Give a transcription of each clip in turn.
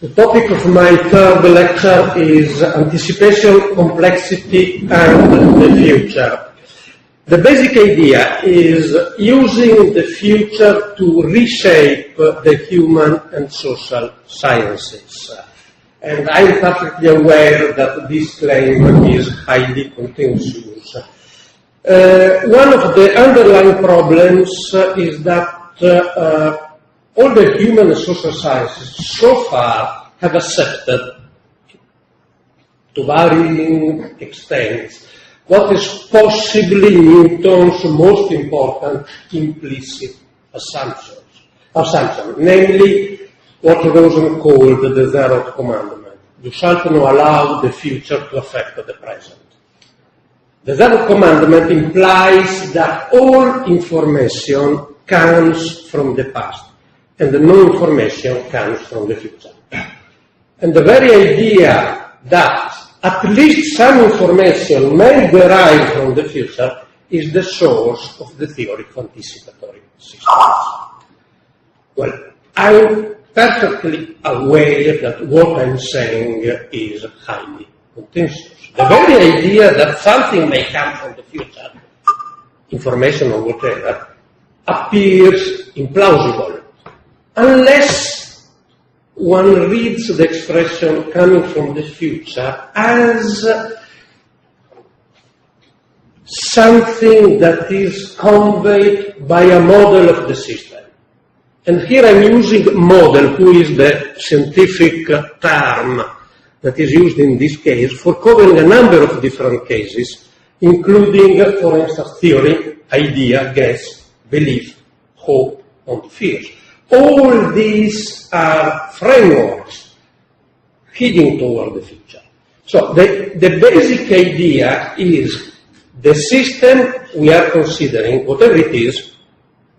The topic of my third lecture is anticipation, complexity, and the future. The basic idea is using the future to reshape the human and social sciences. And I'm perfectly aware that this claim is highly contentious. One of the underlying problems is that all the human and social sciences so far have accepted, to varying extents, what is possibly Newton's most important implicit assumption, namely what Rosen called the zeroth commandment. You shall not allow the future to affect the present. The zeroth commandment implies that all information comes from the past, and no information comes from the future. And the very idea that at least some information may derive from the future is the source of the theory of anticipatory systems. Well, I'm perfectly aware that what I'm saying is highly contentious. The very idea that something may come from the future, information or whatever, appears implausible, unless one reads the expression coming from the future as something that is conveyed by a model of the system. And here I'm using model, who is the scientific term that is used in this case for covering a number of different cases, including, for instance, theory, idea, guess, belief, hope, and fears. All these are frameworks heading toward the future. So the basic idea is the system we are considering, whatever it is,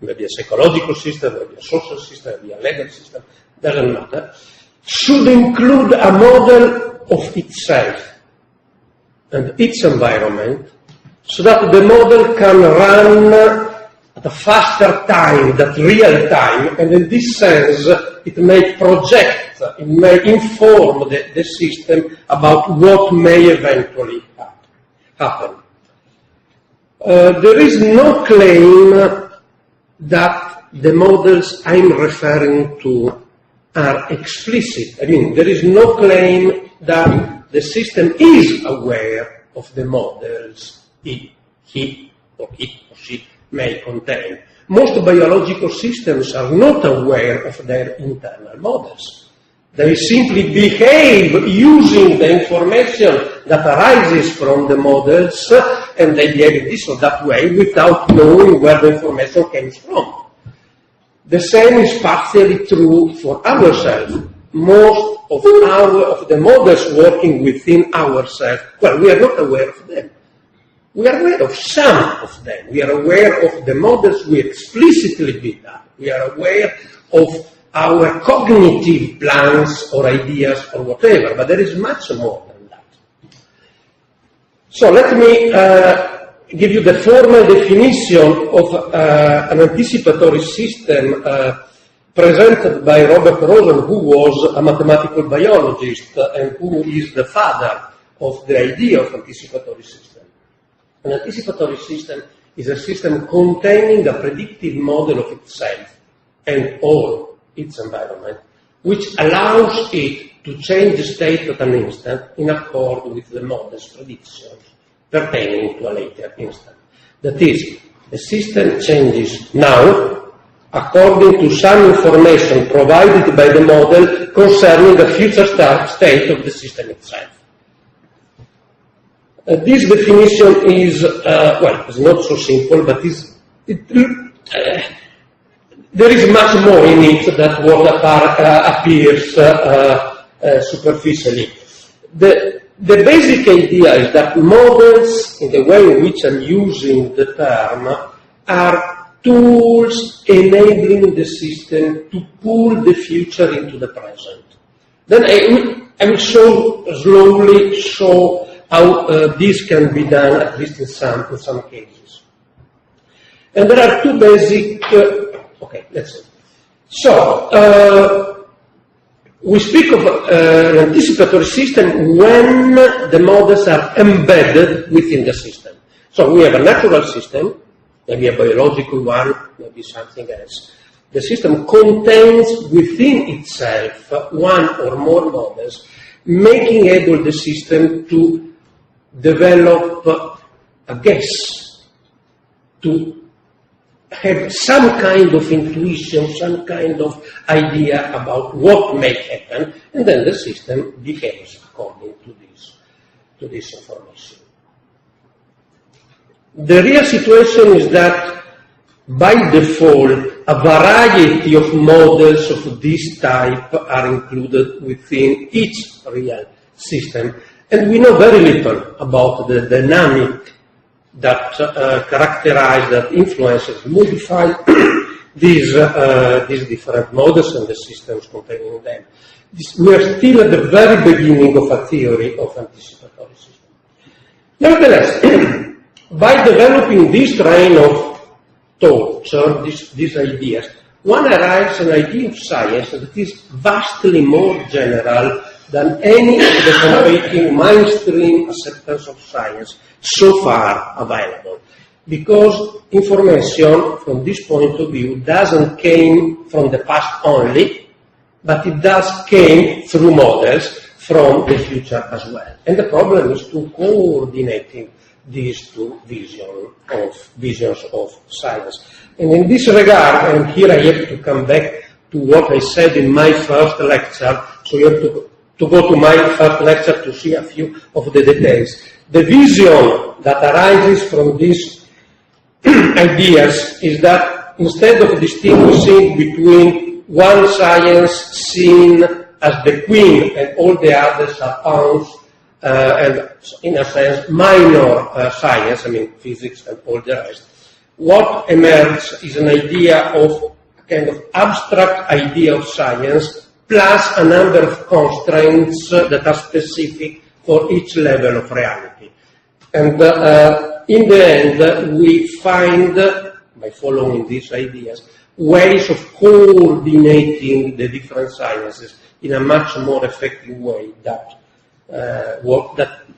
maybe a psychological system, maybe a social system, maybe a legal system, doesn't matter, should include a model of itself and its environment so that the model can run at a faster time than real time, and in this sense it may project, it may inform the system about what may eventually happen. There is no claim that the models I'm referring to are explicit. I mean, there is no claim that the system is aware of the models he or she may contain. Most biological systems are not aware of their internal models. They simply behave using the information that arises from the models, and they behave in this or that way without knowing where the information comes from. The same is partially true for ourselves. Most of the models working within ourselves, well, we are not aware of them. We are aware of some of them. We are aware of the models we explicitly build up. We are aware of our cognitive plans or ideas or whatever, but there is much more than that. So let me give you the formal definition of an anticipatory system presented by Roberto, who was a mathematical biologist and who is the father of the idea of anticipatory system. An anticipatory system is a system containing a predictive model of itself and all its environment, which allows it to change the state at an instant in accord with the model's predictions pertaining to a later instant. That is, the system changes now according to some information provided by the model concerning the future state of the system itself. This definition is, it's not so simple, but there is much more in it than what appears superficially. The basic idea is that models, in the way in which I'm using the term, are tools enabling the system to pull the future into the present. Then I will slowly show how this can be done, at least in some cases. And there are two basic, let's see. So, We speak of an anticipatory system when the models are embedded within the system. So we have a natural system, maybe a biological one, maybe something else. The system contains within itself one or more models, making able the system to develop a guess, to have some kind of intuition, some kind of idea about what may happen, and then the system behaves according to this information. The real situation is that by default, a variety of models of this type are included within each real system, and we know very little about the dynamic that characterize, that influences, modify these different models and the systems containing them. We are still at the very beginning of a theory of anticipatory systems. Nevertheless, by developing this train of thoughts, these ideas, one arrives at an idea of science that is vastly more general than any of the competing mainstream acceptance of science so far available. Because information from this point of view doesn't came from the past only, but it does came through models from the future as well. And the problem is to coordinating these two visions of science. And in this regard, and here I have to come back to what I said in my first lecture, so you have to go to my first lecture to see a few of the details. The vision that arises from these ideas is that instead of distinguishing between one science seen as the queen and all the others are pawns, and in a sense minor science, I mean physics and all the rest, what emerges is an idea of a kind of abstract idea of science plus a number of constraints that are specific for each level of reality. And in the end, we find, by following these ideas, ways of coordinating the different sciences in a much more effective way that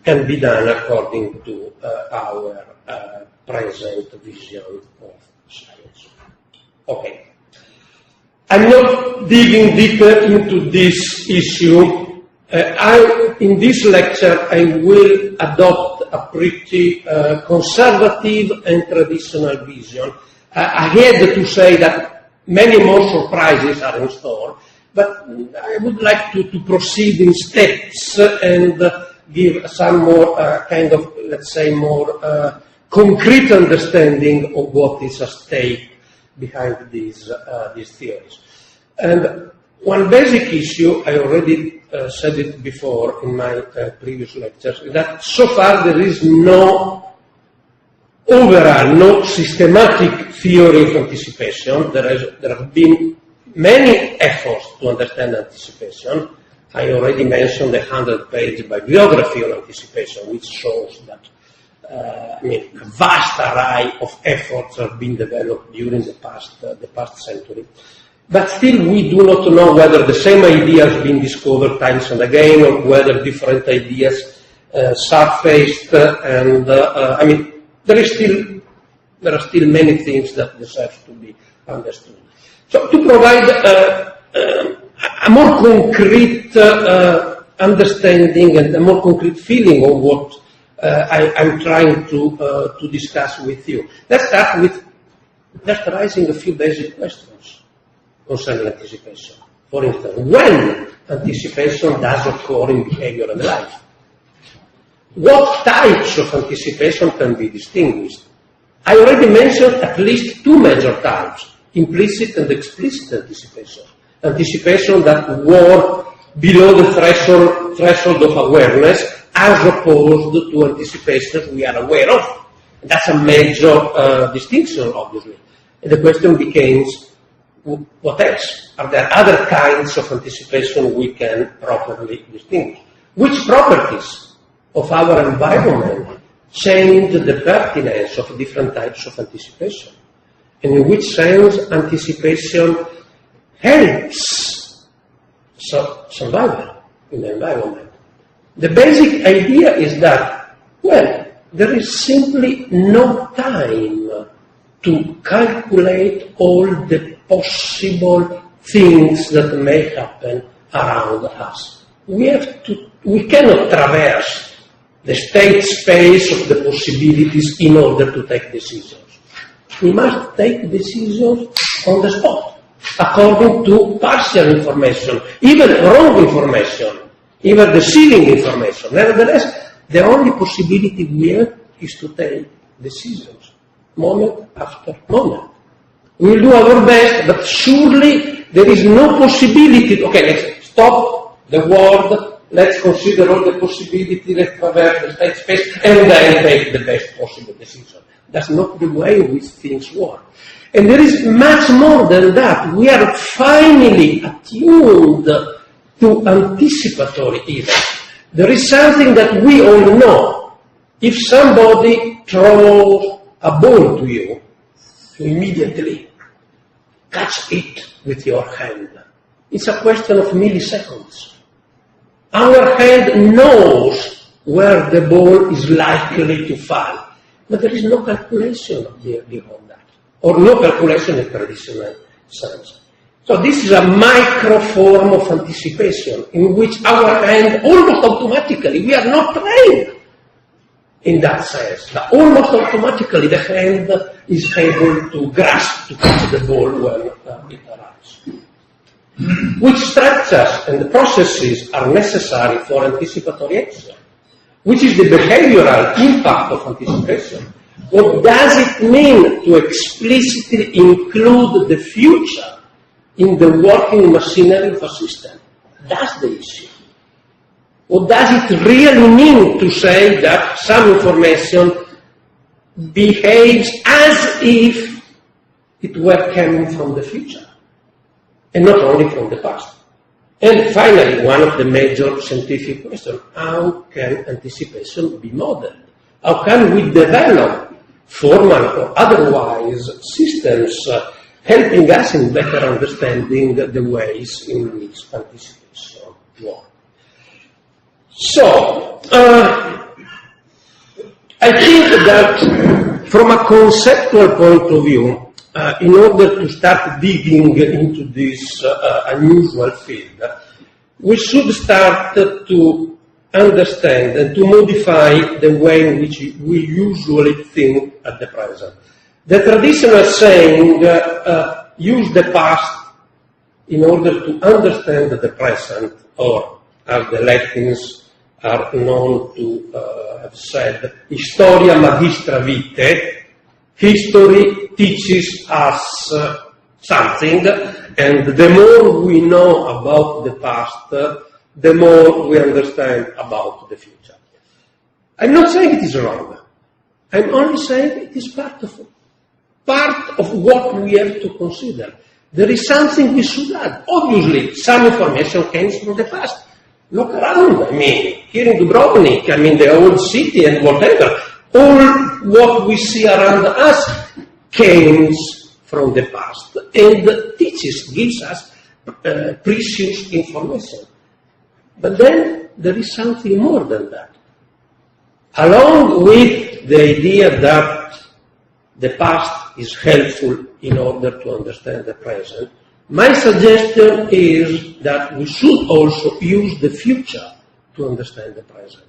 can be done according to our present vision of science. Okay. I'm not digging deeper into this issue. In this lecture, I will adopt a pretty conservative and traditional vision. I had to say that many more surprises are in store, but I would like to proceed in steps and give some more kind of, let's say, more concrete understanding of what is at stake behind these theories. And one basic issue, I already said it before in my previous lectures, is that so far there is no overall, no systematic theory of anticipation. There have been many efforts to understand anticipation. I already mentioned the 100-page bibliography on anticipation, which shows that a vast array of efforts have been developed during the past century. But still, we do not know whether the same idea has been discovered times and again, or whether different ideas surfaced. And there are still many things that deserve to be understood. So, to provide a more concrete understanding and a more concrete feeling of what I'm trying to discuss with you, let's start with just raising a few basic questions concerning anticipation. For instance, when anticipation does occur in behavior and life? What types of anticipation can be distinguished? I already mentioned at least two major types, implicit and explicit anticipation. Anticipation that work below the threshold of awareness as opposed to anticipation we are aware of. And that's a major distinction, obviously. And the question becomes, what else? Are there other kinds of anticipation we can properly distinguish? Which properties of our environment change the pertinence of different types of anticipation? And in which sense anticipation helps survival in the environment. The basic idea is that, well, there is simply no time to calculate all the possible things that may happen around us. We cannot traverse the state space of the possibilities in order to take decisions. We must take decisions on the spot, according to partial information, even wrong information, even deceiving information. Nevertheless, the only possibility we have is to take decisions, moment after moment. We will do our best, but surely there is no possibility. Okay, let's stop the world, let's consider all the possibilities, let's traverse the state space, and then take the best possible decision. That's not the way in which things work. And there is much more than that. We are finally attuned to anticipatory events. There is something that we all know. If somebody throws a ball to you, you immediately catch it with your hand. It's a question of milliseconds. Our hand knows where the ball is likely to fall, but there is no calculation behind that, or no calculation in traditional sense. So this is a micro form of anticipation in which our hand almost automatically, we are not trained in that sense, but almost automatically the hand is able to grasp, to catch the ball when it arrives. Which structures and processes are necessary for anticipatory action? Which is the behavioral impact of anticipation? What does it mean to explicitly include the future in the working machinery of a system? That's the issue. What does it really mean to say that some information behaves as if it were coming from the future, and not only from the past? And finally, one of the major scientific questions, how can anticipation be modeled? How can we develop formal or otherwise systems helping us in better understanding the ways in which anticipation works? So, I think that from a conceptual point of view, in order to start digging into this unusual field, we should start to understand and to modify the way in which we usually think at the present. The traditional saying, use the past in order to understand the present, or as the Latins are known to have said, historia magistra vitae, history teaches us something, and the more we know about the past, the more we understand about the future. I'm not saying it is wrong. I'm only saying it is part of what we have to consider. There is something we should add. Obviously, some information came from the past. Look around, here in Dubrovnik, the old city and whatever. All what we see around us came from the past and gives us precious information. But then there is something more than that. Along with the idea that the past is helpful in order to understand the present, my suggestion is that we should also use the future to understand the present.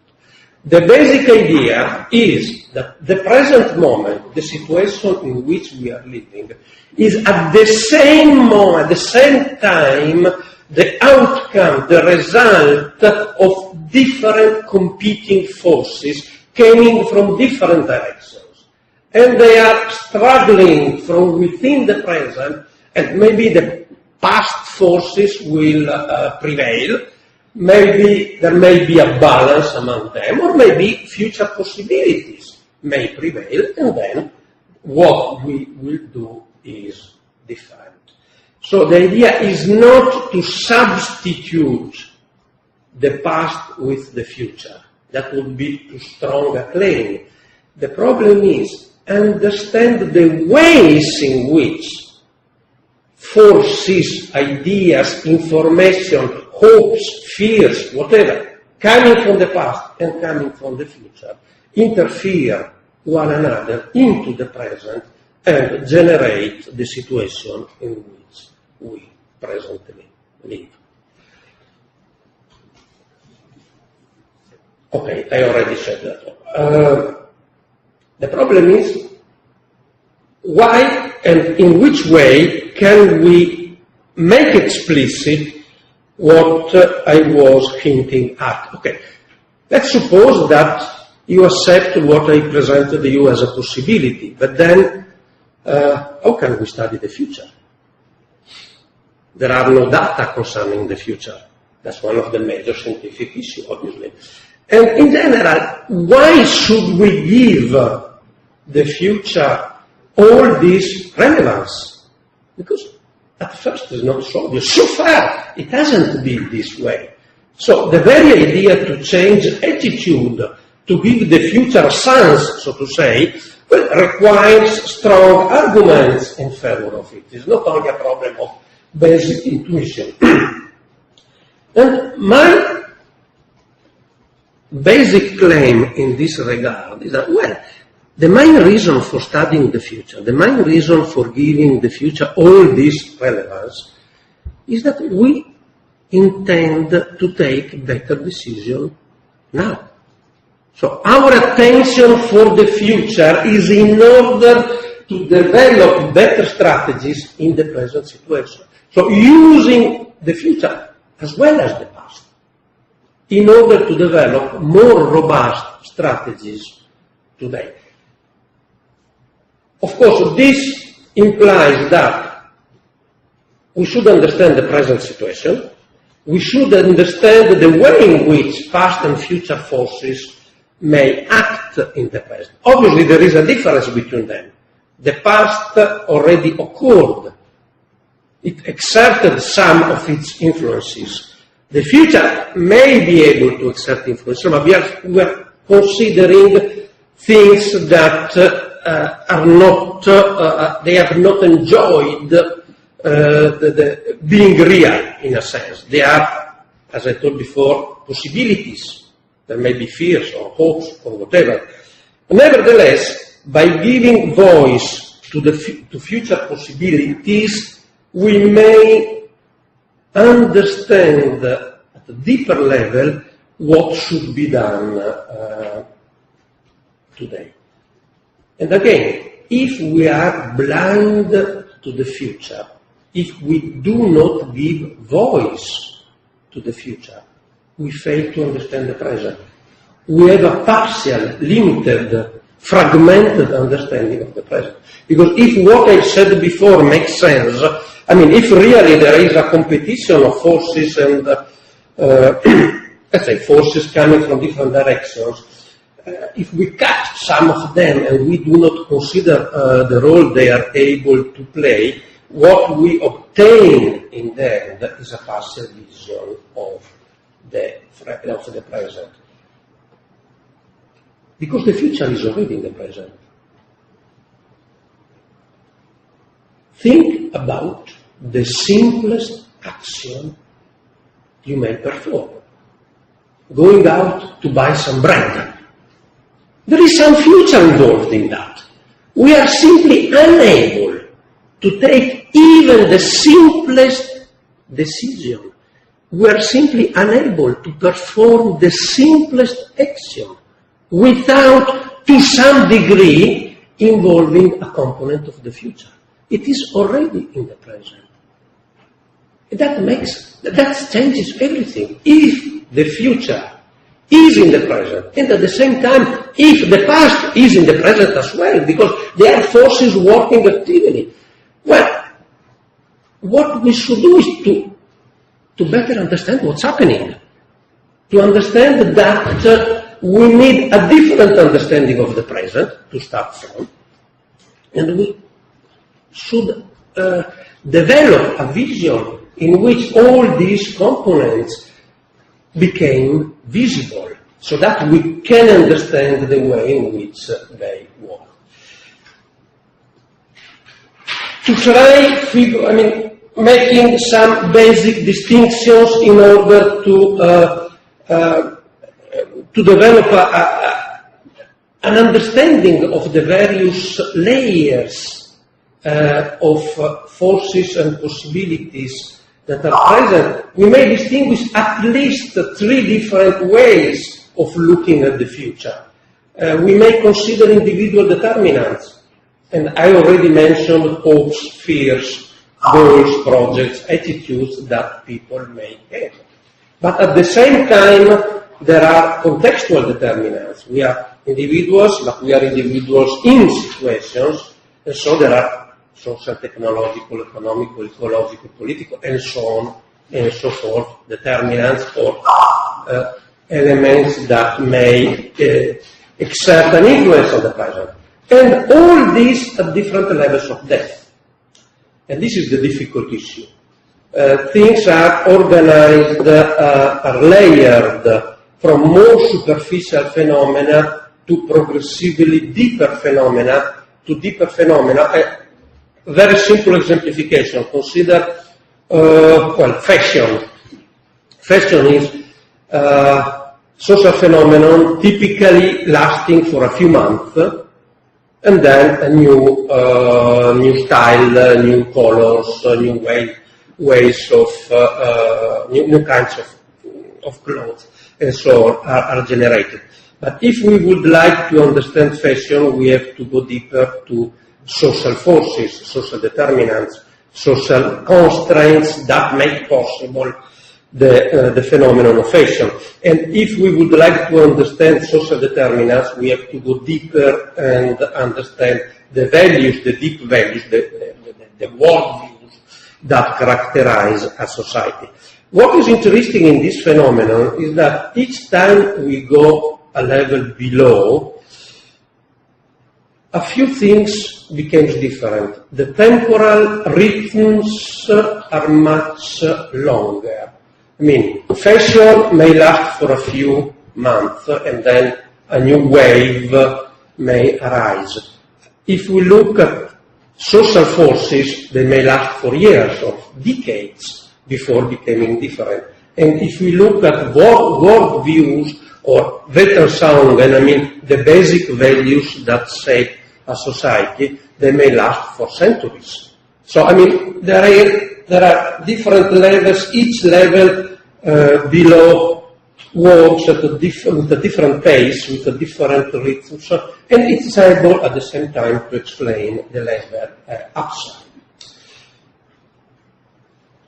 The basic idea is that the present moment, the situation in which we are living, is at the same moment, at the same time, the outcome, the result of different competing forces coming from different directions. And they are struggling from within the present, and maybe the past forces will prevail. Maybe there may be a balance among them, or maybe future possibilities may prevail, and then what we will do is different. So the idea is not to substitute the past with the future. That would be too strong a claim. The problem is understand the ways in which forces, ideas, information, hopes, fears, whatever, coming from the past and coming from the future, interfere one another into the present and generate the situation in which we presently live. Okay, I already said that. The problem is, why and in which way can we make explicit what I was hinting at? Okay, let's suppose that you accept what I presented to you as a possibility, but then how can we study the future? There are no data concerning the future. That's one of the major scientific issues, obviously. And in general, why should we give the future all this relevance? Because at first it's not so obvious. So far, it hasn't been this way. So the very idea to change attitude, to give the future sense, so to say, well, requires strong arguments in favor of it. It's not only a problem of basic intuition. And my basic claim in this regard is that, well, the main reason for studying the future, the main reason for giving the future all this relevance, is that we intend to take better decisions now. So our attention for the future is in order to develop better strategies in the present situation. So using the future as well as the past in order to develop more robust strategies today. Of course, this implies that we should understand the present situation, we should understand the way in which past and future forces may act in the present. Obviously, there is a difference between them. The past already occurred. It exerted some of its influences. The future may be able to exert influence, but we are considering things that are not, they have not enjoyed the being real, in a sense. They are, as I told before, possibilities. There may be fears or hopes or whatever. Nevertheless, by giving voice to future possibilities, we may understand at a deeper level what should be done today. And again, if we are blind to the future, if we do not give voice to the future, we fail to understand the present. We have a partial, limited, fragmented understanding of the present. Because if what I said before makes sense, I mean, if really there is a competition of forces and, let's say, forces coming from different directions, if we cut some of them and we do not consider the role they are able to play, what we obtain in the end is a partial vision of the present. Because the future is already in the present. Think about the simplest action you may perform. Going out to buy some bread. There is some future involved in that. We are simply unable to take even the simplest decision. We are simply unable to perform the simplest action without, to some degree, involving a component of the future. It is already in the present. That changes everything. If the future is in the present, and at the same time, if the past is in the present as well, because there are forces working actively, well, what we should do is to better understand what's happening, to understand that we need a different understanding of the present to start from, and we should develop a vision in which all these components became visible, so that we can understand the way in which they work. To try making some basic distinctions in order to develop an understanding of the various layers of forces and possibilities that are present. We may distinguish at least 3 different ways of looking at the future. We may consider individual determinants, and I already mentioned hopes, fears, goals, projects, attitudes that people may have. But at the same time, there are contextual determinants. We are individuals, but we are individuals in situations, and so there are social, technological, economical, ecological, political, and so on and so forth, determinants or elements that may exert an influence on the present. And all these at different levels of depth. And this is the difficult issue. Things are organized, are layered from more superficial phenomena to progressively deeper phenomena to deeper phenomena. A very simple exemplification. Consider, fashion. Fashion is social phenomenon typically lasting for a few months, and then a new style, new colors, new ways of, new kinds of clothes, and so on are generated. But if we would like to understand fashion, we have to go deeper to social forces, social determinants, social constraints that make possible the phenomenon of fashion. And if we would like to understand social determinants, we have to go deeper and understand the values, the deep values, the worldviews that characterize a society. What is interesting in this phenomenon is that each time we go a level below, a few things became different. The temporal rhythms are much longer. I mean, fashion may last for a few months and then a new wave may arise. If we look at social forces, they may last for years or decades before becoming different. And if we look at world views or Weltanschauungen, I mean the basic values that shape a society, they may last for centuries. So, I mean, there are different levels. Each level below works at with a different pace, with a different rhythm, and it's able at the same time to explain the level upside.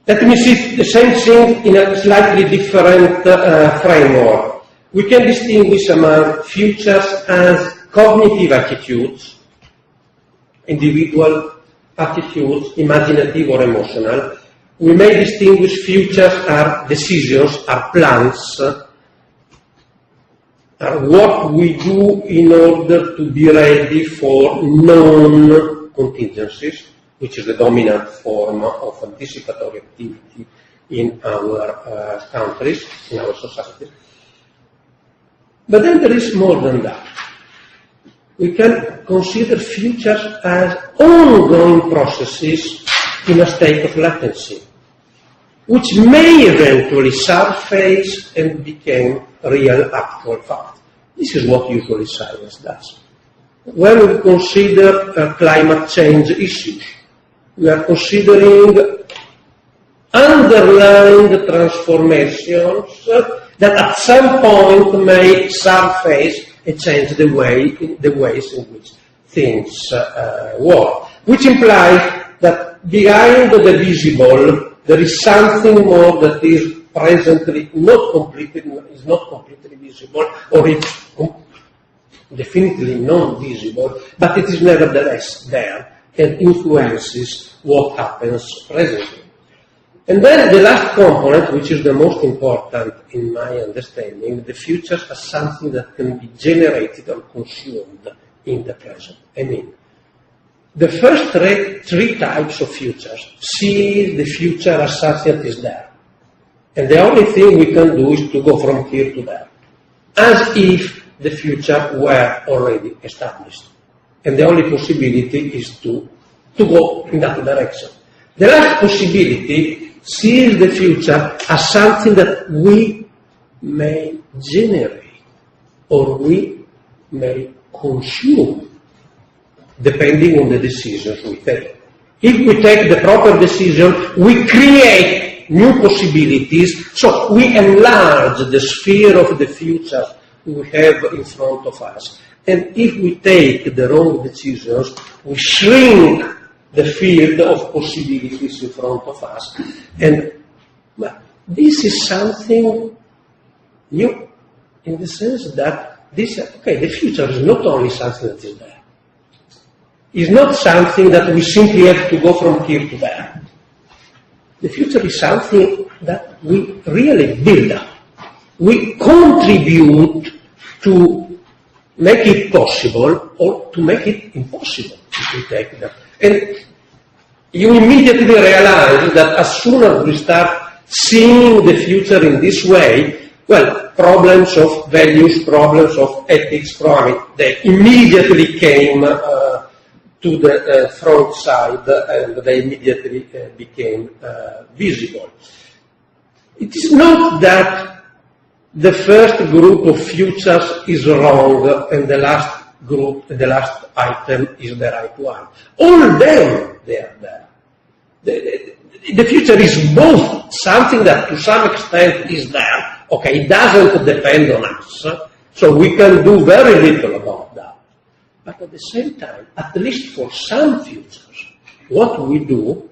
Let me see the same thing in a slightly different framework. We can distinguish among futures as cognitive attitudes, individual attitudes, imaginative or emotional. We may distinguish futures are decisions, are plans, are what we do in order to be ready for known contingencies, which is the dominant form of anticipatory activity in our countries, in our societies. But then there is more than that. We can consider futures as ongoing processes in a state of latency, which may eventually surface and become real actual fact. This is what usually science does. When we consider climate change issues, we are considering underlying transformations that at some point may surface and change the ways in which things work, which implies that behind the visible there is something more that is presently not completely visible, or it's definitely not visible, but it is nevertheless there and influences what happens presently. And then the last component, which is the most important in my understanding, the futures as something that can be generated or consumed in the present. I mean, the first three types of futures see the future as something that is there. And the only thing we can do is to go from here to there, as if the future were already established. And the only possibility is to go in that direction. The last possibility sees the future as something that we may generate or we may consume, depending on the decisions we take. If we take the proper decision, we create new possibilities, so we enlarge the sphere of the future we have in front of us. And if we take the wrong decisions, we shrink the field of possibilities in front of us. And this is something new, in the sense that the future is not only something that is there. It's not something that we simply have to go from here to there. The future is something that we really build up. We contribute to make it possible or to make it impossible if we take that. And you immediately realize that as soon as we start seeing the future in this way, well, problems of values, problems of ethics, they immediately came to the front side, and they immediately became visible. It is not that the first group of futures is wrong and the last group, the last item is the right one. All of them, they are there. The future is both something that to some extent is there. Okay, it doesn't depend on us, so we can do very little about that. But at the same time, at least for some futures, what we do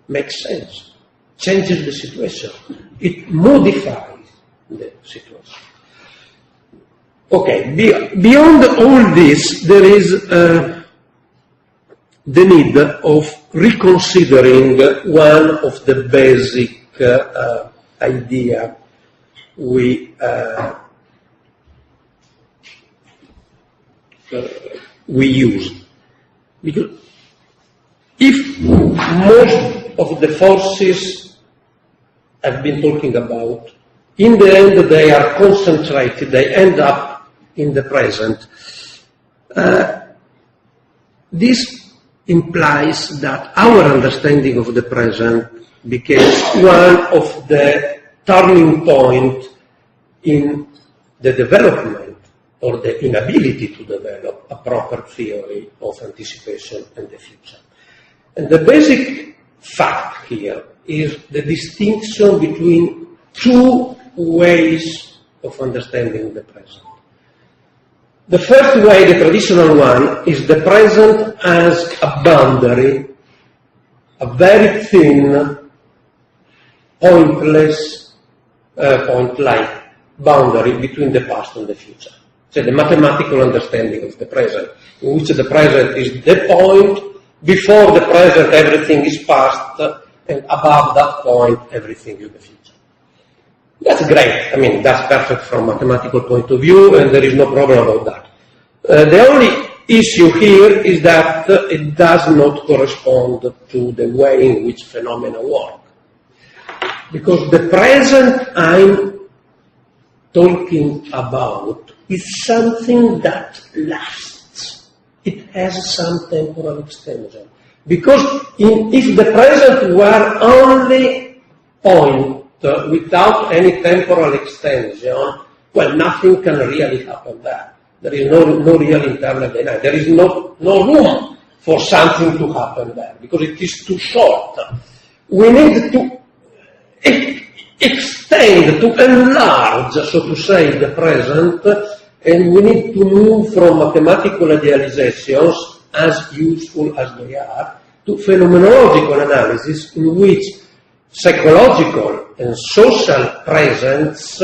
makes sense, changes the situation. It modifies the situation. Okay, beyond all this, there is the need of reconsidering one of the basic idea we use. Because if most of the forces I've been talking about, in the end they are concentrated, they end up in the present, this implies that our understanding of the present becomes one of the turning point in the development or the inability to develop a proper theory of anticipation and the future. And the basic fact here is the distinction between two ways of understanding the present. The first way, the traditional one, is the present as a boundary, a very thin, pointless, point-like boundary between the past and the future. So the mathematical understanding of the present, in which the present is the point, before the present everything is past, and above that point everything is the future. That's great. I mean, that's perfect from a mathematical point of view, and there is no problem about that. The only issue here is that it does not correspond to the way in which phenomena work. Because the present I'm talking about is something that lasts. It has some temporal extension. Because if the present were only point without any temporal extension, well, nothing can really happen there. There is no real internal dynamic. There is no room for something to happen there, because it is too short. We need to extend, to enlarge, so to say, the present, and we need to move from mathematical idealizations, as useful as they are, to phenomenological analysis in which psychological and social presence,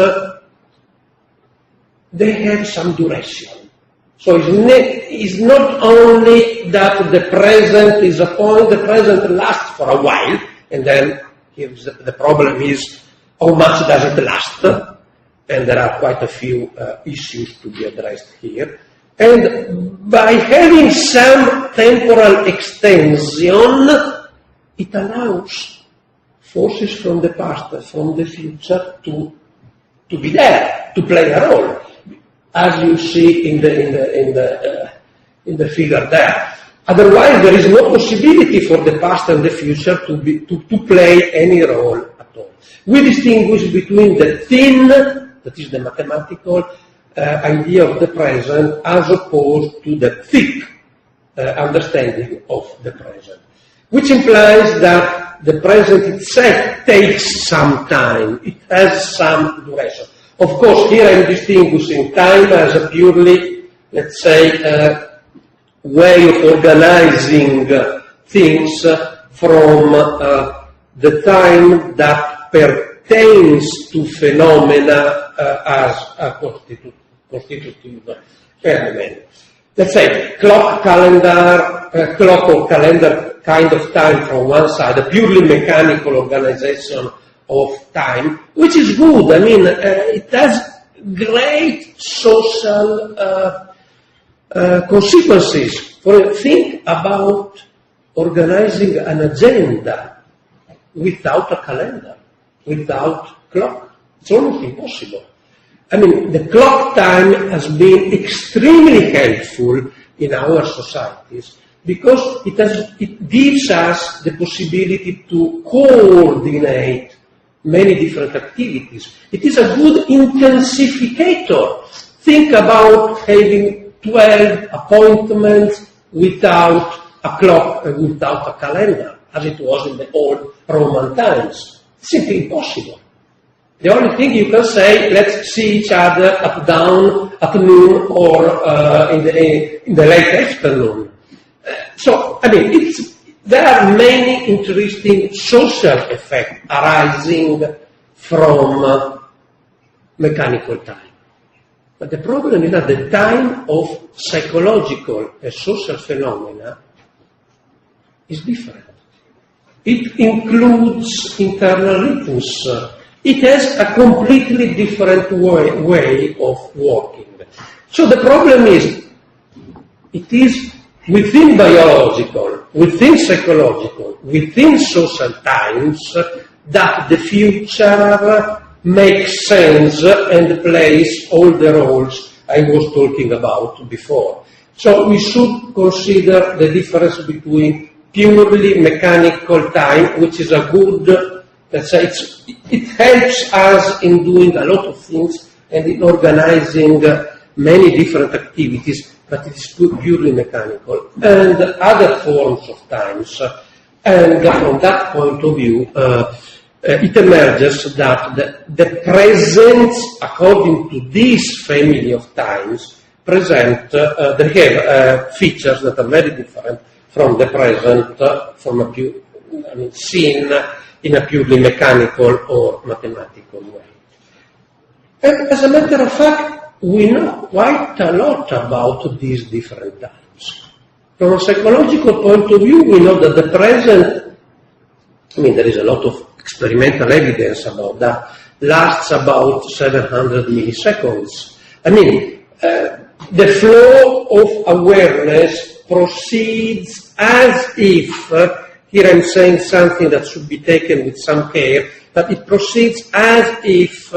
they have some duration. So it's not only that the present is a point, the present lasts for a while, and then the problem is how much does it last, and there are quite a few issues to be addressed here. And by having some temporal extension, it allows forces from the past, from the future to be there, to play a role, as you see in the figure there. Otherwise, there is no possibility for the past and the future to play any role at all. We distinguish between the thin, that is the mathematical idea of the present, as opposed to the thick understanding of the present, which implies that the present itself takes some time, it has some duration. Of course, here I'm distinguishing time as a purely, let's say, way of organizing things from the time that pertains to phenomena as a constitutive phenomenon. Let's say clock or calendar kind of time from one side, a purely mechanical organization of time, which is good. I mean, it has great social consequences. Think about organizing an agenda without a calendar, without clock. It's almost impossible. I mean, the clock time has been extremely helpful in our societies because it gives us the possibility to coordinate many different activities. It is a good intensificator. Think about having 12 appointments without a clock and without a calendar, as it was in the old Roman times. Simply impossible. The only thing you can say, let's see each other at dawn, at noon, or in the late afternoon. So, I mean, there are many interesting social effects arising from mechanical time. But the problem is that the time of psychological and social phenomena is different. It includes internal rhythms. It has a completely different way of working. So the problem is, it is within biological, within psychological, within social times that the future makes sense and plays all the roles I was talking about before. So we should consider the difference between purely mechanical time, which is a good, let's say, it helps us in doing a lot of things and in organizing many different activities, but it is purely mechanical, and other forms of times. And from that point of view, it emerges that the present, according to this family of times, present, they have features that are very different from the present, seen in a purely mechanical or mathematical way. And as a matter of fact, we know quite a lot about these different times. From a psychological point of view, we know that the present, there is a lot of experimental evidence about that, lasts about 700 milliseconds. The flow of awareness proceeds as if, here I'm saying something that should be taken with some care, but it proceeds as if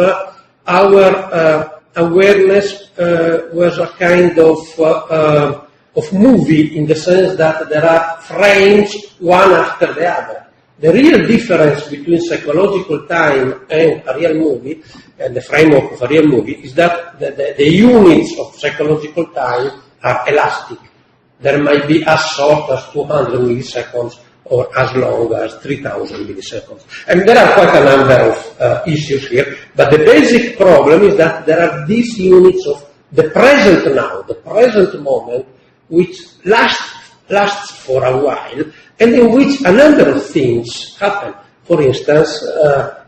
our awareness was a kind of movie, in the sense that there are frames one after the other. The real difference between psychological time and a real movie, and the framework of a real movie, is that the units of psychological time are elastic. There might be as short as 200 milliseconds or as long as 3,000 milliseconds. And there are quite a number of issues here, but the basic problem is that there are these units of the present now, the present moment, which lasts for a while, and in which a number of things happen. For instance,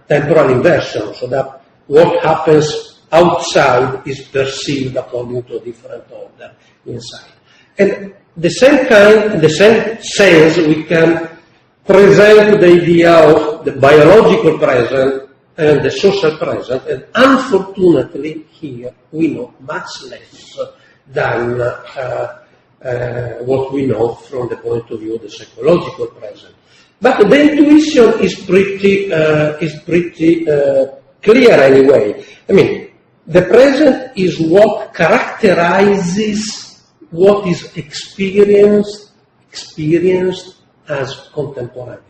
temporal inversion, so that what happens outside is perceived according to a different order inside. And the same sense, we can present the idea of the biological present and the social present, and unfortunately here we know much less than what we know from the point of view of the psychological present. But the intuition is pretty clear anyway. The present is what characterizes what is experienced experienced as contemporaneous.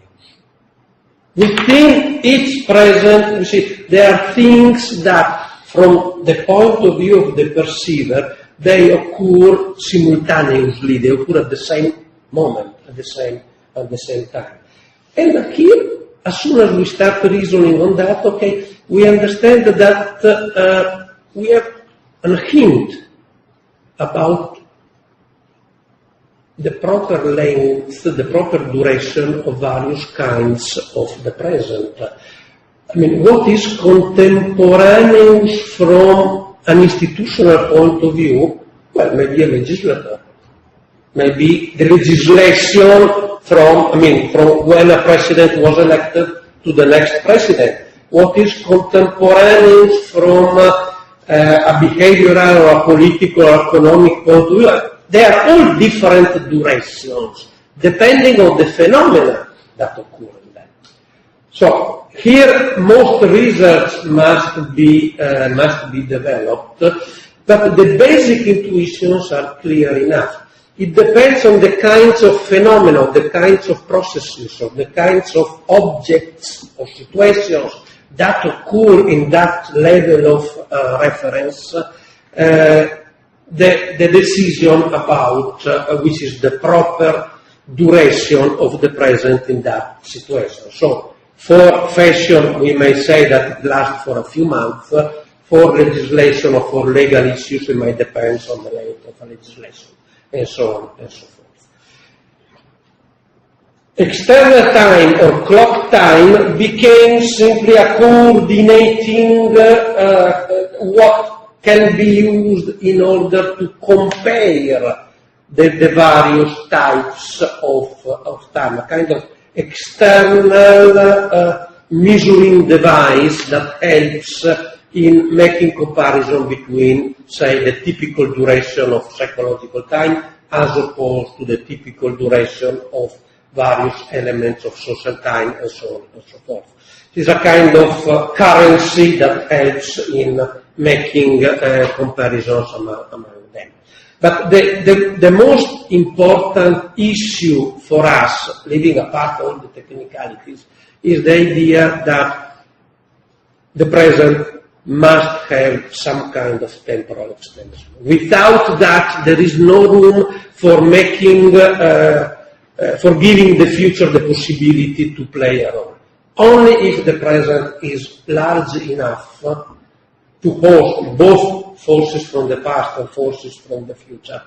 Within each present, you see, there are things that, from the point of view of the perceiver, they occur simultaneously, they occur at the same moment, at the same time. And here, as soon as we start reasoning on that, okay, we understand that we have a hint about the proper length, the proper duration of various kinds of the present. I mean, what is contemporaneous from an institutional point of view? Well, maybe a legislator. Maybe the legislation from when a president was elected to the next president. What is contemporaneous from a behavioral or a political or economic point of view? They are all different durations, depending on the phenomena that occur in them. So here, most research must be developed, but the basic intuitions are clear enough. It depends on the kinds of phenomena, the kinds of processes, or the kinds of objects or situations that occur in that level of reference. The decision about which is the proper duration of the present in that situation. So, for fashion, we may say that it lasts for a few months. For legislation or for legal issues, it might depend on the length of a legislation, and so on and so forth. External time or clock time became simply a coordinating what can be used in order to compare the various types of time, a kind of external measuring device that helps in making comparison between, say, the typical duration of psychological time as opposed to the typical duration of various elements of social time and so on and so forth. It is a kind of currency that helps in making comparisons among them. But the most important issue for us, leaving apart all the technicalities, is the idea that the present must have some kind of temporal extension. Without that, there is no room for making, for giving the future the possibility to play a role. Only if the present is large enough to host both forces from the past and forces from the future.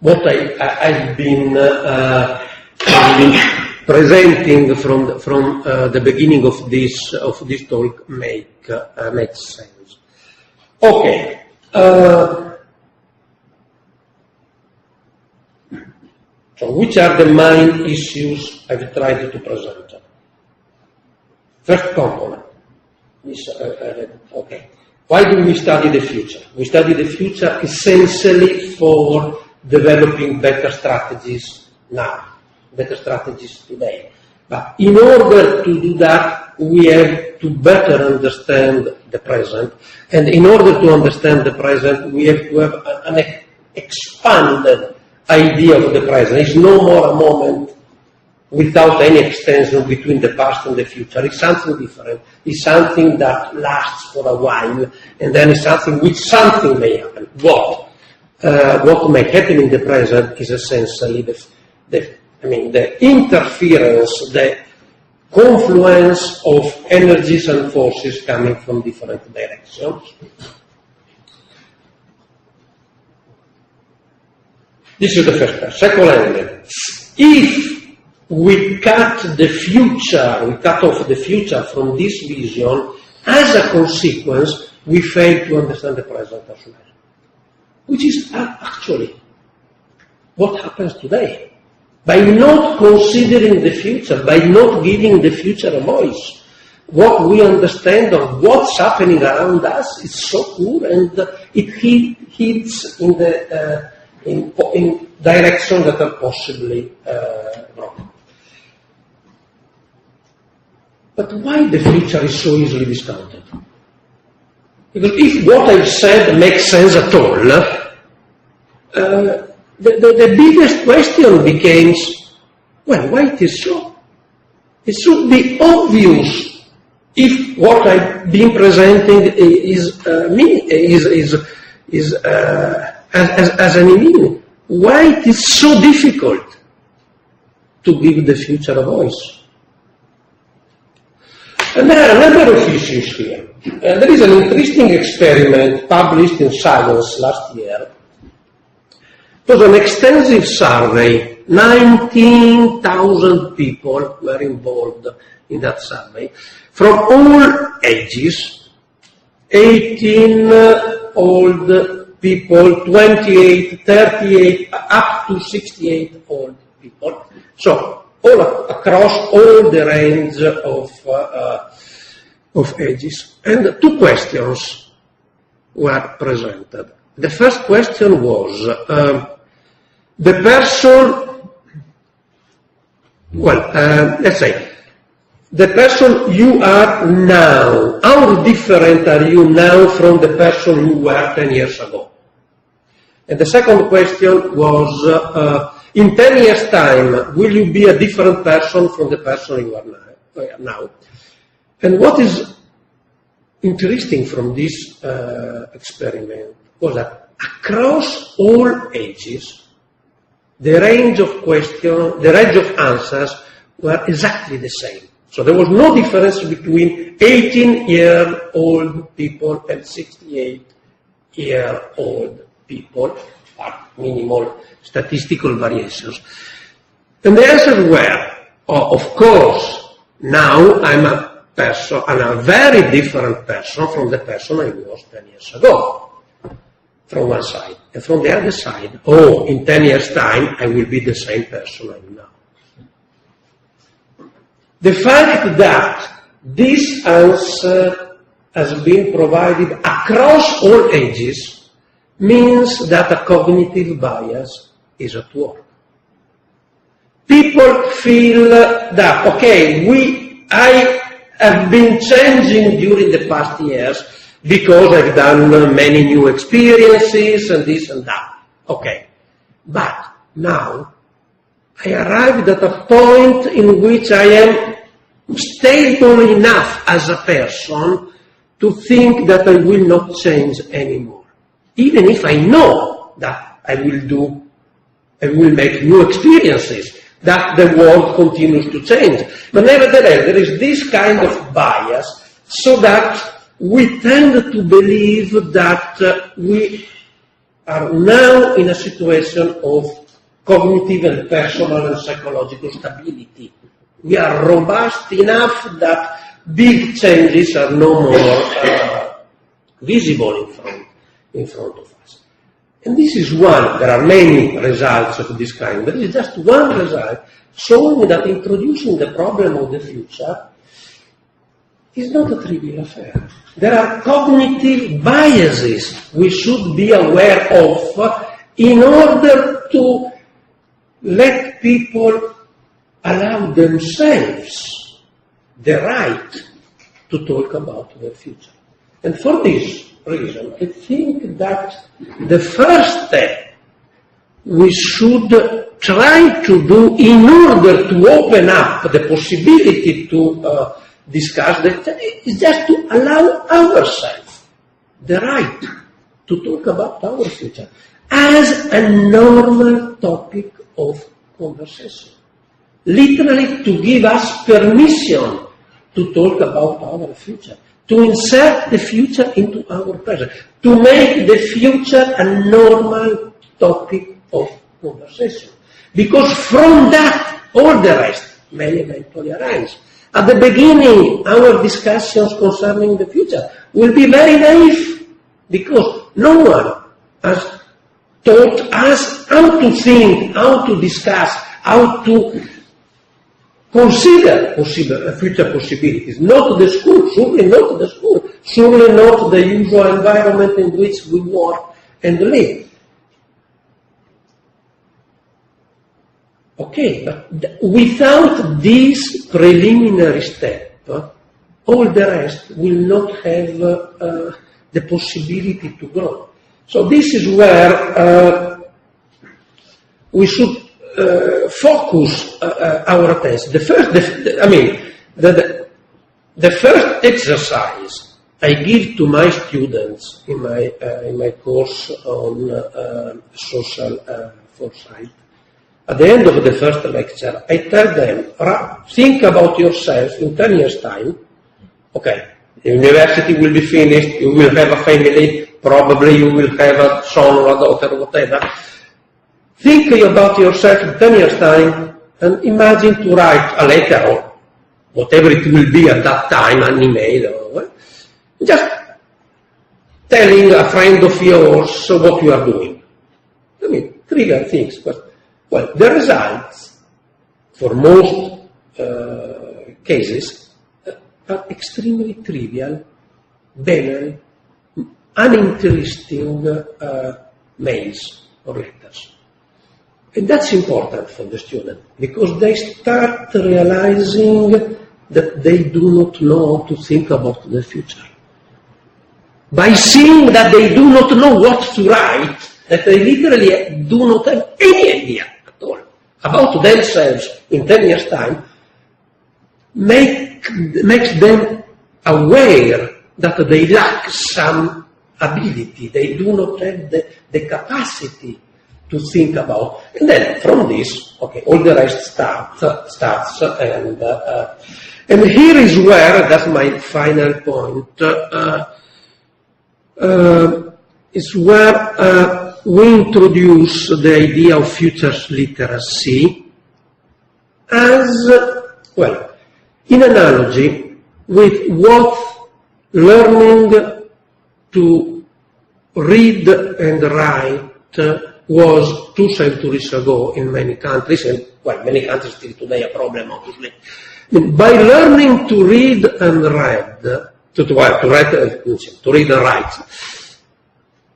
What I've been presenting from the beginning of this talk makes sense. Okay. So, which are the main issues I've tried to present? First component is, okay. Why do we study the future? We study the future essentially for developing better strategies now, better strategies today. But in order to do that, we have to better understand the present. And in order to understand the present, we have to have an expanded idea of the present. It's no more a moment without any extension between the past and the future. It's something different. It's something that lasts for a while, and then it's something which something may happen. What may happen in the present is essentially the interference, the confluence of energies and forces coming from different directions. This is the first part. Second element. If we cut off the future from this vision, as a consequence, we fail to understand the present as well. Which is actually what happens today. By not considering the future, by not giving the future a voice, what we understand of what's happening around us is so poor, and it hits in directions that are possibly wrong. But why the future is so easily discounted? Because if what I've said makes sense at all, the biggest question became, well, why it is so? It should be obvious if what I've been presenting is as an meaning. Why it is so difficult to give the future a voice? And there are a number of issues here. There is an interesting experiment published in Science last year. It was an extensive survey. 19,000 people were involved in that survey from all ages, 18 old people, 28, 38, up to 68 old people. So all across all the range of ages. And two questions were presented. The first question was, the person, let's say, the person you are now, how different are you now from the person you were 10 years ago? And the second question was, in 10 years' time, will you be a different person from the person you are now? And what is interesting from this experiment was that across all ages, the range of questions, the range of answers were exactly the same. So there was no difference between 18-year-old people and 68-year-old people, minimal statistical variations. And the answers were, of course, now I'm a very different person from the person I was 10 years ago. From one side. And from the other side, in 10 years' time, I will be the same person I am now. The fact that this answer has been provided across all ages means that a cognitive bias is at work. People feel that, I have been changing during the past years because I've done many new experiences and this and that. Okay. But now, I arrived at a point in which I am stable enough as a person to think that I will not change anymore. Even if I know that I will make new experiences, that the world continues to change. But nevertheless, there is this kind of bias so that we tend to believe that we are now in a situation of cognitive and personal and psychological stability. We are robust enough that big changes are no more visible in front of us. And this is one, there are many results of this kind, but it's just one result showing that introducing the problem of the future is not a trivial affair. There are cognitive biases we should be aware of in order to let people allow themselves the right to talk about their future. And for this reason, I think that the first step we should try to do in order to open up the possibility to discuss that is just to allow ourselves the right to talk about our future as a normal topic of conversation. Literally to give us permission to talk about our future, to insert the future into our present, to make the future a normal topic of conversation. Because from that, all the rest may eventually arise. At the beginning, our discussions concerning the future will be very naive, because no one has taught us how to think, how to discuss, how to consider future possibilities. Not the school, surely not the school, surely not the usual environment in which we work and live. Okay, but without this preliminary step, all the rest will not have the possibility to grow. So this is where we should focus our attention. The first exercise I give to my students in my course on social foresight. At the end of the first lecture, I tell them, think about yourself in 10 years' time. Okay, the university will be finished, you will have a family, probably you will have a son or a daughter, whatever. Think about yourself in 10 years' time and imagine to write a letter or whatever it will be at that time, an email or whatever. Just telling a friend of yours what you are doing. Trivial things, but well, the results, for most cases, are extremely trivial, banal, uninteresting mails or letters. And that's important for the student, because they start realizing that they do not know how to think about the future. By seeing that they do not know what to write, that they literally do not have any idea at all about themselves in 10 years' time, makes them aware that they lack some ability. They do not have the capacity to think about. And then from this, okay, all the rest starts, and here is where, that's my final point, is where we introduce the idea of futures literacy as, well, in analogy with what learning to read and write was 2 centuries ago in many countries, and, well, many countries still today a problem, obviously. By learning to read and write, to read and write,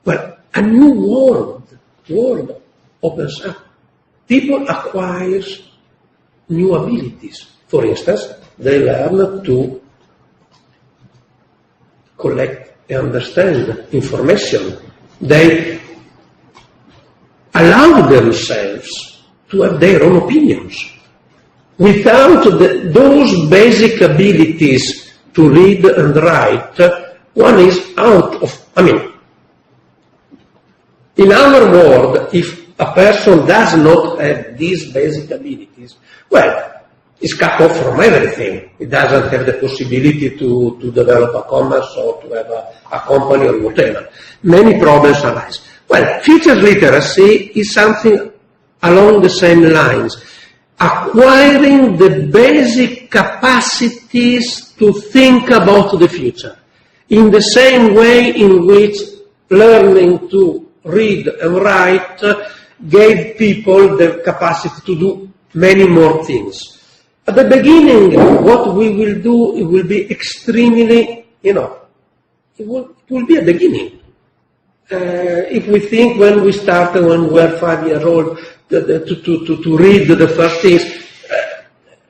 well, a new world opens up. People acquire new abilities. For instance, they learn to collect and understand information. They allow themselves to have their own opinions. Without those basic abilities to read and write, one is out of, in our world, if a person does not have these basic abilities, well, he's cut off from everything. He doesn't have the possibility to develop a commerce or to have a company or whatever. Many problems arise. Well, futures literacy is something along the same lines. Acquiring the basic capacities to think about the future, in the same way in which learning to read and write gave people the capacity to do many more things. At the beginning, what we will do, it will be extremely, it will be a beginning. If we think when we started, when we were 5 years old, to read the first things,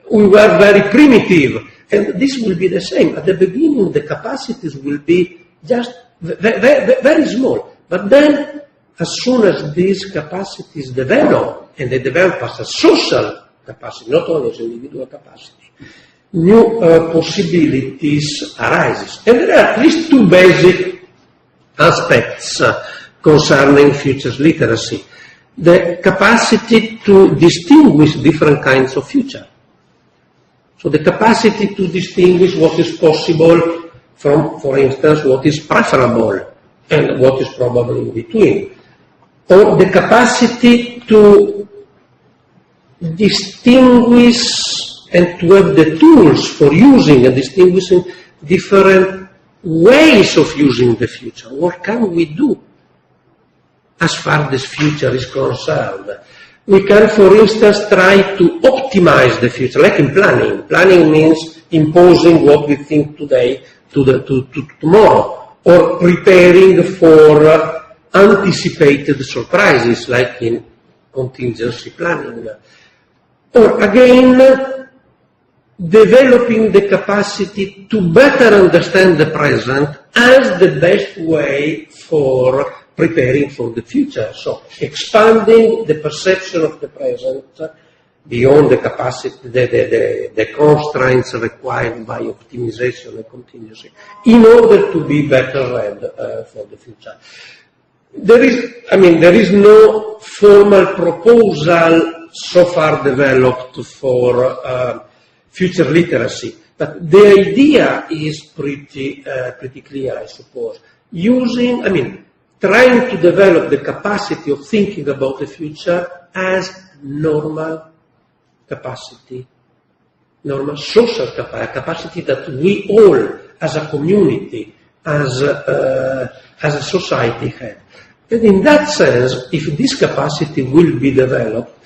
we were very primitive. And this will be the same. At the beginning, the capacities will be just very small. But then, as soon as these capacities develop, and they develop as a social capacity, not only as individual capacity, new possibilities arises. And there are at least 2 basic aspects concerning futures literacy. The capacity to distinguish different kinds of future. So the capacity to distinguish what is possible from, for instance, what is preferable and what is probably in between. Or the capacity to distinguish and to have the tools for using and distinguishing different ways of using the future. What can we do as far as future is concerned? We can, for instance, try to optimize the future, like in planning. Planning means imposing what we think today to tomorrow, or preparing for anticipated surprises, like in contingency planning. Or again, developing the capacity to better understand the present as the best way for preparing for the future. So expanding the perception of the present beyond the capacity, the constraints required by optimization and continuously, in order to be better read for the future. There is no formal proposal so far developed for future literacy, but the idea is pretty clear, I suppose. Trying to develop the capacity of thinking about the future as normal capacity, normal social capacity that we all, as a community, as a society, have. And in that sense, if this capacity will be developed,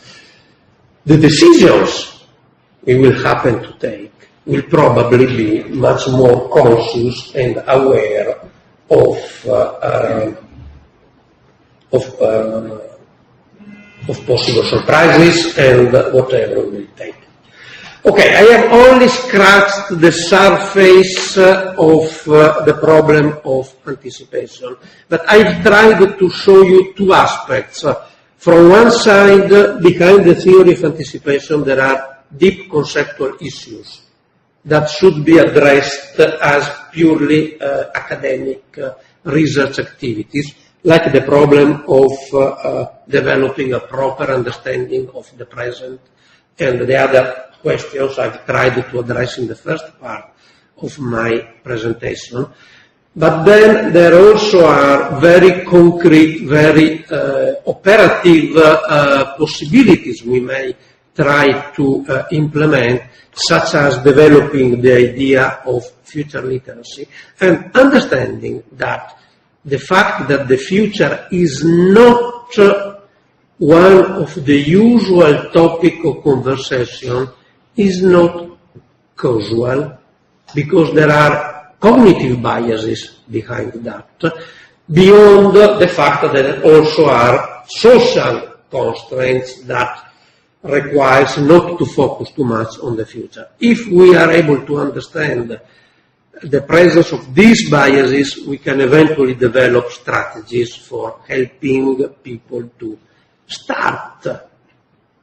the decisions we will happen to take will probably be much more conscious and aware of possible surprises and whatever will take. Okay, I have only scratched the surface of the problem of anticipation, but I've tried to show you two aspects. From one side, behind the theory of anticipation, there are deep conceptual issues that should be addressed as purely academic research activities, like the problem of developing a proper understanding of the present, and the other questions I've tried to address in the first part of my presentation. But then there also are very concrete, very operative possibilities we may try to implement, such as developing the idea of future literacy and understanding that the fact that the future is not one of the usual topic of conversation is not casual, because there are cognitive biases behind that, beyond the fact that there also are social constraints that requires not to focus too much on the future. If we are able to understand the presence of these biases, we can eventually develop strategies for helping people to start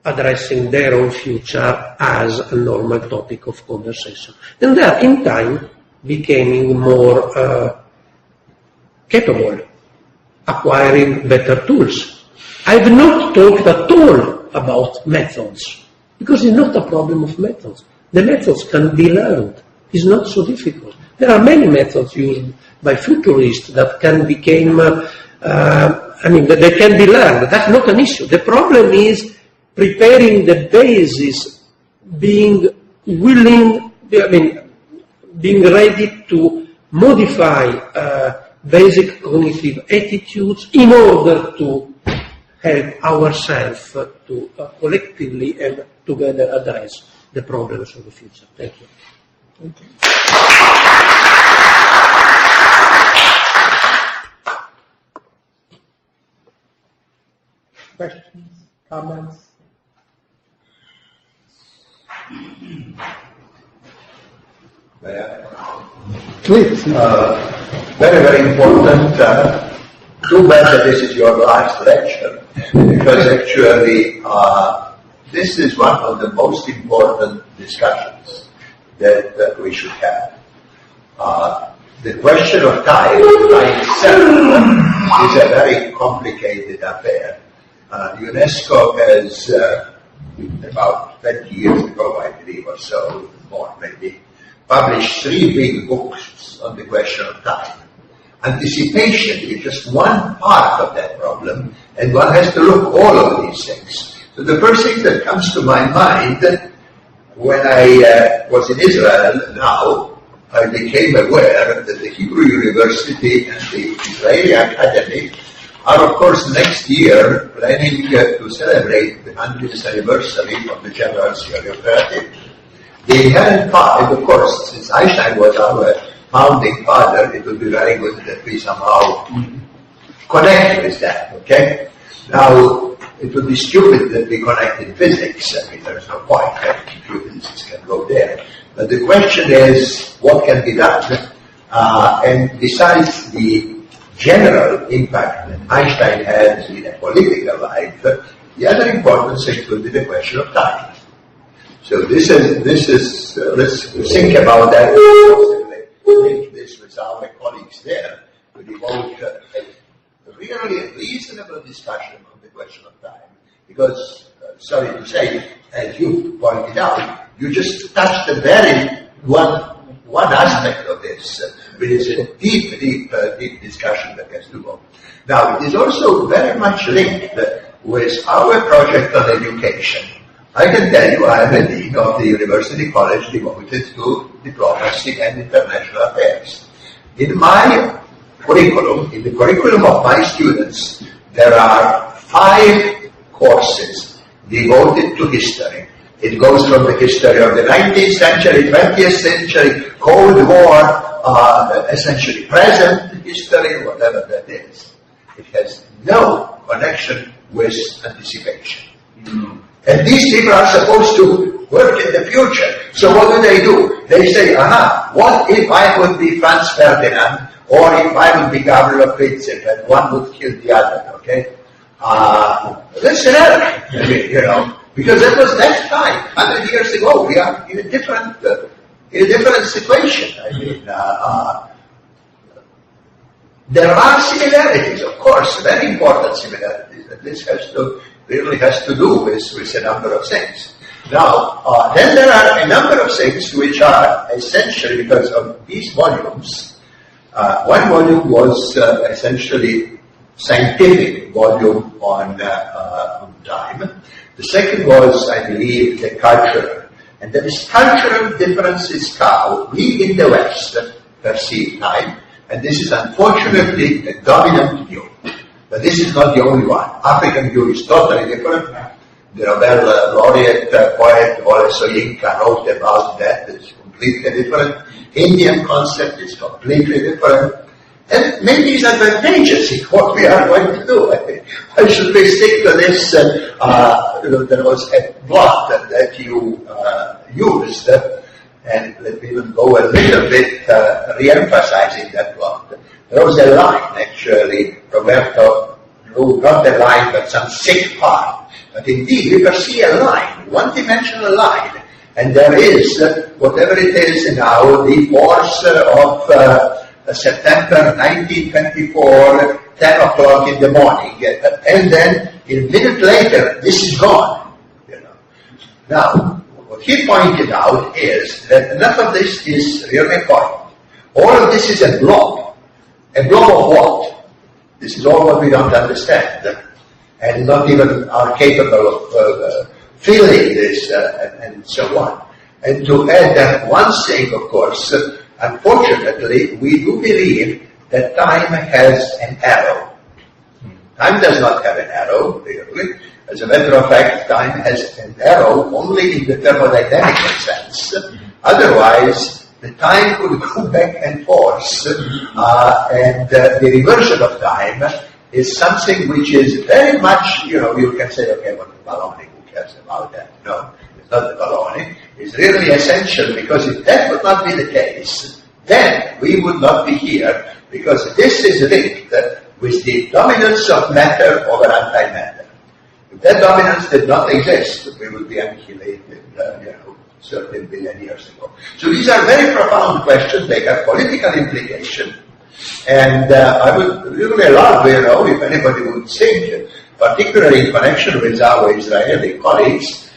addressing their own future as a normal topic of conversation. And they are, in time, becoming more capable, acquiring better tools. I've not talked at all about methods, because it's not a problem of methods. The methods can be learned. It's not so difficult. There are many methods used by futurists that can become, that they can be learned. That's not an issue. The problem is preparing the basis, being willing, being ready to modify basic cognitive attitudes in order to help ourselves to collectively and together address the problems of the future. Thank you. Thank you. Questions, comments? Please. Very, very important. Too bad that this is your last lecture, because actually this is one of the most important discussions that we should have. The question of time by itself is a very complicated affair. UNESCO has, about 20 years ago, I believe, or so, more maybe, published 3 big books on the question of time. Anticipation is just one part of that problem, and one has to look all of these things. So the first thing that comes to my mind, when I was in Israel now, I became aware that the Hebrew University and the Israeli Academy are, of course, next year planning to celebrate the 100th anniversary of the General Theory of Relativity. The inherent part, of course, since Einstein was our founding father, it would be very good that we somehow connect with that, okay? Now, it would be stupid that we connect in physics. I mean, there's no point that computers can go there. But the question is, what can be done? And besides the general impact that Einstein has in a political life, the other importance included the question of time. So this is let's think about that. Link this with our colleagues there to devote a really reasonable discussion on the question of time. Because, sorry to say, as you pointed out, you just touched the very one aspect of this, which is a deep discussion that has to go. Now, it is also very much linked with our project on education. I can tell you I am a dean of the University College devoted to diplomacy and international affairs. In my curriculum, in the curriculum of my students, there are 5 courses devoted to history. It goes from the history of the 19th century, 20th century, Cold War, essentially present history, whatever that is. It has no connection with anticipation. And these people are supposed to work in the future. So what do? They say, what if I would be Franz Ferdinand, or if I would be Gabriel Princip, and one would kill the other, okay? That's an error, because that was that time, 100 years ago. We are in a different situation. I mean, there are similarities, of course, very important similarities, and this really has to do with a number of things. Now, then there are a number of things which are essentially, because of these volumes, one volume was essentially scientific volume on time. The second was, I believe, the cultural. And there is cultural differences how we in the West perceive time, and this is unfortunately a dominant view. But this is not the only one. African view is totally different. The Nobel laureate poet Wole Soyinka wrote about that. It's completely different. Indian concept is completely different. And maybe it's advantageous in what we are going to do. I should stick to this. There was a plot that you used, and let me even go a little bit re-emphasizing that plot. There was a line, actually, Roberto drew not a line, but some thick part. But indeed, we perceive a line, one-dimensional line. And there is, whatever it is now, the force of September 1924, 10 o'clock in the morning. And then, a minute later, this is gone. Now, what he pointed out is that none of this is really important. All of this is a blob. A blob of what? This is all what we don't understand. And not even are capable of feeling this and so on. And to add that one thing, of course, unfortunately, we do believe that time has an arrow. Time does not have an arrow, really. As a matter of fact, time has an arrow only in the thermodynamic sense. Otherwise, the time could go back and forth, and the reversion of time is something which is very much, you can say, okay, what the baloney, who cares about that? No, it's not the baloney. It's really essential, because if that would not be the case, then we would not be here, because this is linked with the dominance of matter over antimatter. If that dominance did not exist, we would be annihilated, certain billion years ago. So these are very profound questions. They have political implication. And I would really love, if anybody would think, particularly in connection with our Israeli colleagues,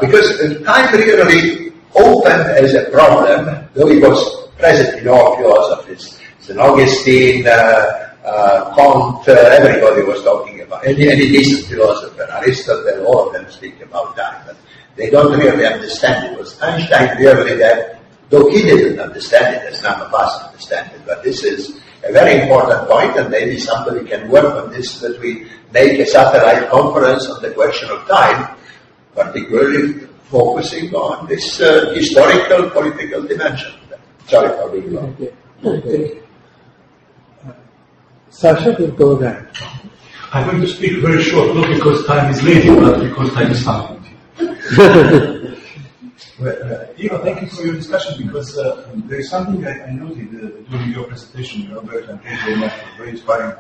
because time really opened as a problem, though it was present in all philosophies. St. Augustine, Kant, everybody was talking about, any decent philosopher, Aristotle, all of them speak about time. But they don't really understand it. It was Einstein really that, though he didn't understand it, as none of us understand it. But this is a very important point, and maybe somebody can work on this, that we make a satellite conference on the question of time, particularly focusing on this historical, political dimension. Sorry for being long. Okay. Sasha will go there. I'm going to speak very short, not because time is leading, but because time is found. Eva, thank you for your discussion because there is something I noted during your presentation, Roberto, and thank you very much for a very inspiring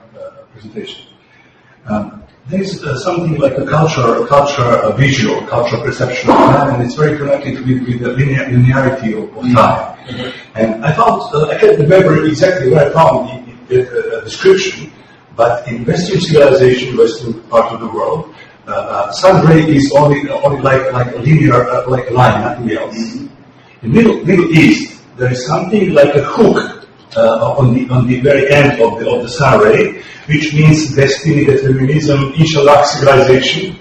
presentation. There is something like a visual, cultural perception of time, and it's very connected with the linearity of time. Mm-hmm. And I found, I can't remember exactly where I found the description, but in Western civilization, Western part of the world, sun ray is only like a linear, like a line, nothing else. Mm-hmm. In Middle East, there is something like a hook on the very end of the sun ray, which means destiny, determinism, inshallah, civilization.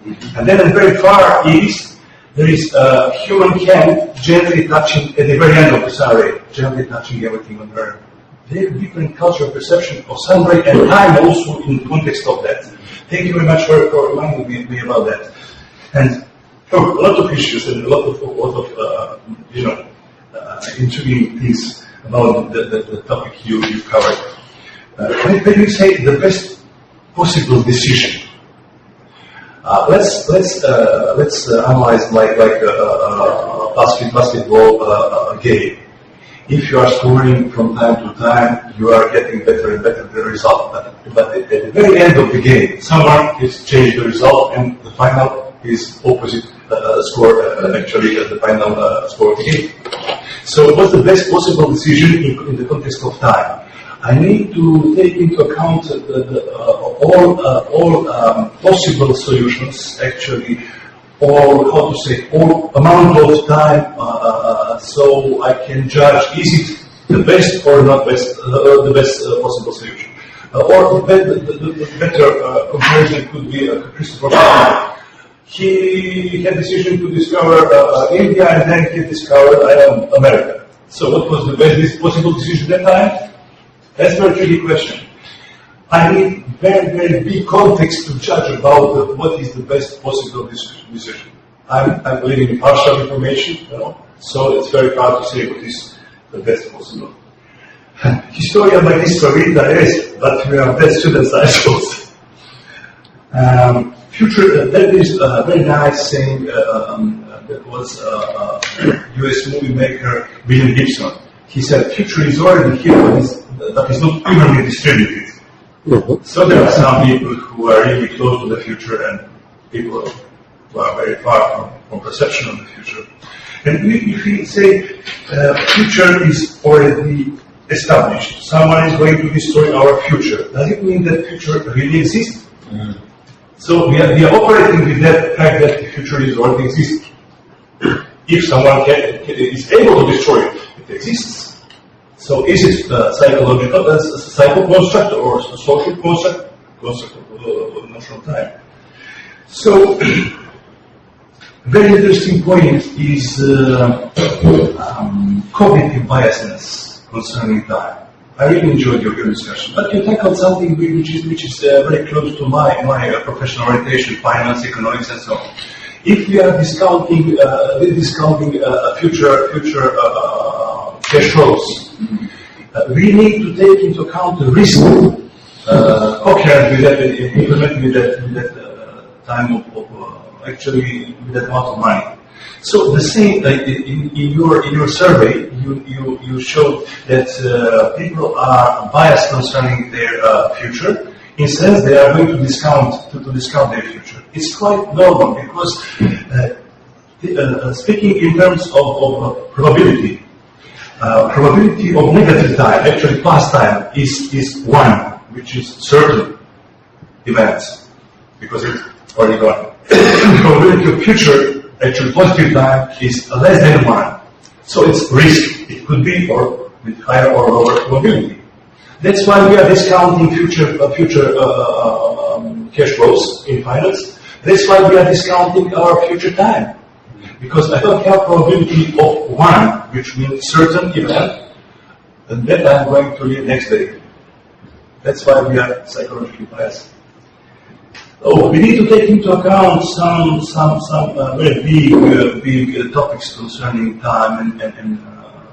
Mm-hmm. And then in very far east, there is a human hand gently touching at the very end of the sun ray, gently touching everything on earth. Very different cultural perception of sun ray and time also in the context of that. Thank you very much for reminding me about that. And a lot of issues and a lot of intriguing things about the topic you covered. When you say the best possible decision, let's analyze like a basketball game. If you are scoring from time to time, you are getting better and better the result. But at the very end of the game, someone has changed the result, and the final is opposite score. Actually, the final score of the game. So, what's the best possible decision in the context of time? I need to take into account all possible solutions, actually, all amount of time, so I can judge is it the best or not best, the best possible solution. Or the better comparison could be Christopher Poli. He had decision to discover India, and then he discovered America. So what was the best possible decision at that time? That's a very tricky question. I need very, very big context to judge about what is the best possible decision. I'm living in partial information, so it's very hard to say what is the best possible. Historia by history, there is, but we are best students, I suppose. Future, that is a very nice saying that was US movie maker William Gibson. He said, future is already here, but is not evenly distributed. Mm-hmm. So there are some people who are really close to the future and people who are very far from perception of the future. And if we say future is already established, someone is going to destroy our future, does it mean that future really exists? Mm. So we are operating with that fact that the future is already existing. If someone is able to destroy it, it exists. So is it psychological, a psycho construct or a social construct of notional time? So, very interesting point is cognitive biasness concerning time. I really enjoyed your discussion, but you tackled something which is very close to my professional orientation, finance, economics, and so on. If we are discounting future cash flows, we need to take into account the risk occurred with that, implemented with that time of actually with that amount of money. So the same in your survey, you showed that people are biased concerning their future. In sense, they are going to discount their future. It's quite normal because speaking in terms of probability. Probability of negative time, actually past time, is 1, which is certain events, because it's already gone. Probability of future, actually positive time, is less than 1. So it's risk. It could be or with higher or lower probability. That's why we are discounting future cash flows in finance. That's why we are discounting our future time. Because I don't have probability of 1, which means certain event, and then I'm going to live next day. That's why we are psychologically biased. Oh, we need to take into account some very big topics concerning time and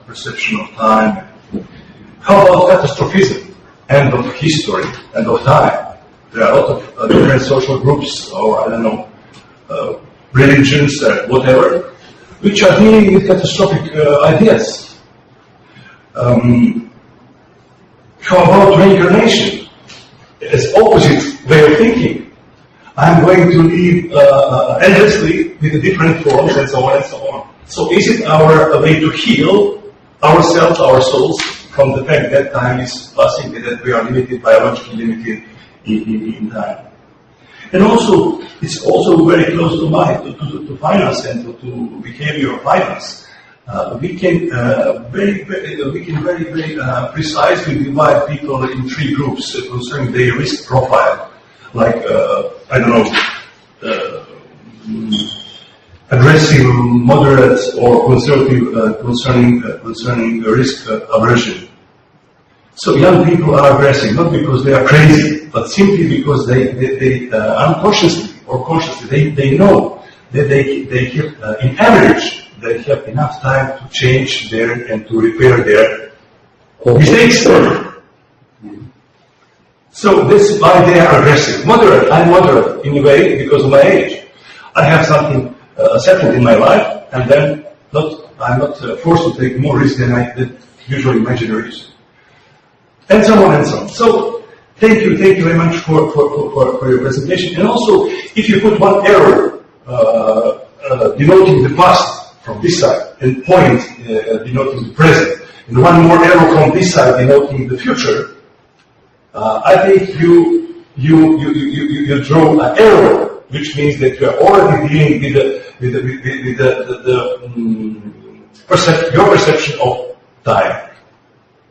perception of time. How about catastrophism, end of history, end of time? There are a lot of different social groups, or I don't know, religions, whatever, which are dealing with catastrophic ideas. How about reincarnation? As opposite way of thinking. I'm going to live endlessly with the different forms and so on and so on. So is it our way to heal ourselves, our souls, from the fact that time is passing and that we are limited, biologically limited in time? And also, it's also very close to mind, to finance and to behavior of finance. We can very precisely divide people in three groups concerning their risk profile. Like, aggressive, moderate, or conservative concerning risk aversion. So young people are aggressive, not because they are crazy, but simply because they unconsciously or consciously, they know that they have, in average, they have enough time to change and to repair their mistakes. So this is why they are aggressive. Moderate, I'm moderate in a way because of my age. I have something settled in my life, and then I'm not forced to take more risk than usually my generation. And so on and so on. So thank you very much for your presentation. And also, if you put one arrow denoting the past from this side and point denoting the present, and one more arrow from this side denoting the future, I think you draw an arrow, which means that you are already dealing with your perception of time.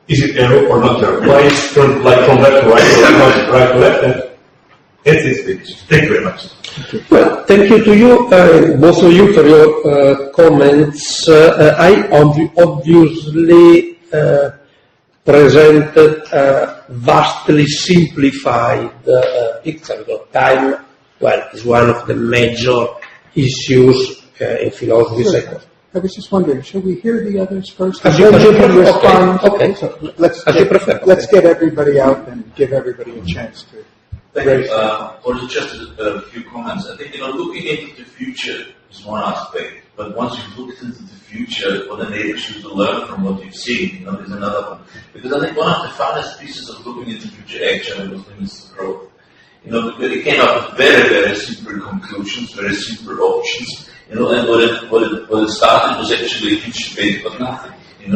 Is it arrow or not arrow? Why is it like from left to right or not right to left? And it's this finish. Thank you very much. Well, thank you to you, both of you, for your comments. I obviously presented a vastly simplified picture, because time, well, is one of the major issues in philosophy. Sure. I was just wondering, shall we hear the others first? As you prefer. Respond? Okay. So let's Let's get everybody out and give everybody a chance to. Thank you. Or just a few comments. I think, looking into the future is one aspect, but once you've looked into the future, what enables you to learn from what you've seen, is another one. Because I think one of the funnest pieces of looking into the future actually was limited growth. It came up with very, very simple conclusions, very simple options, and what it started was actually a huge debate about nothing, in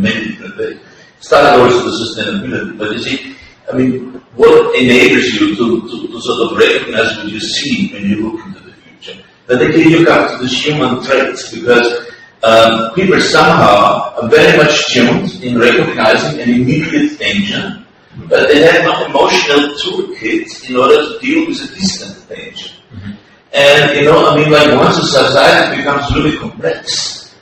many different ways. Started also with sustainability, but you see, what enables you to sort of recognize what you see when you look into the future? That again you come to these human traits, because people somehow are very much tuned in recognizing an immediate danger, but they have no emotional toolkit in order to deal with a distant danger. Mm-hmm. And once a society becomes really complex,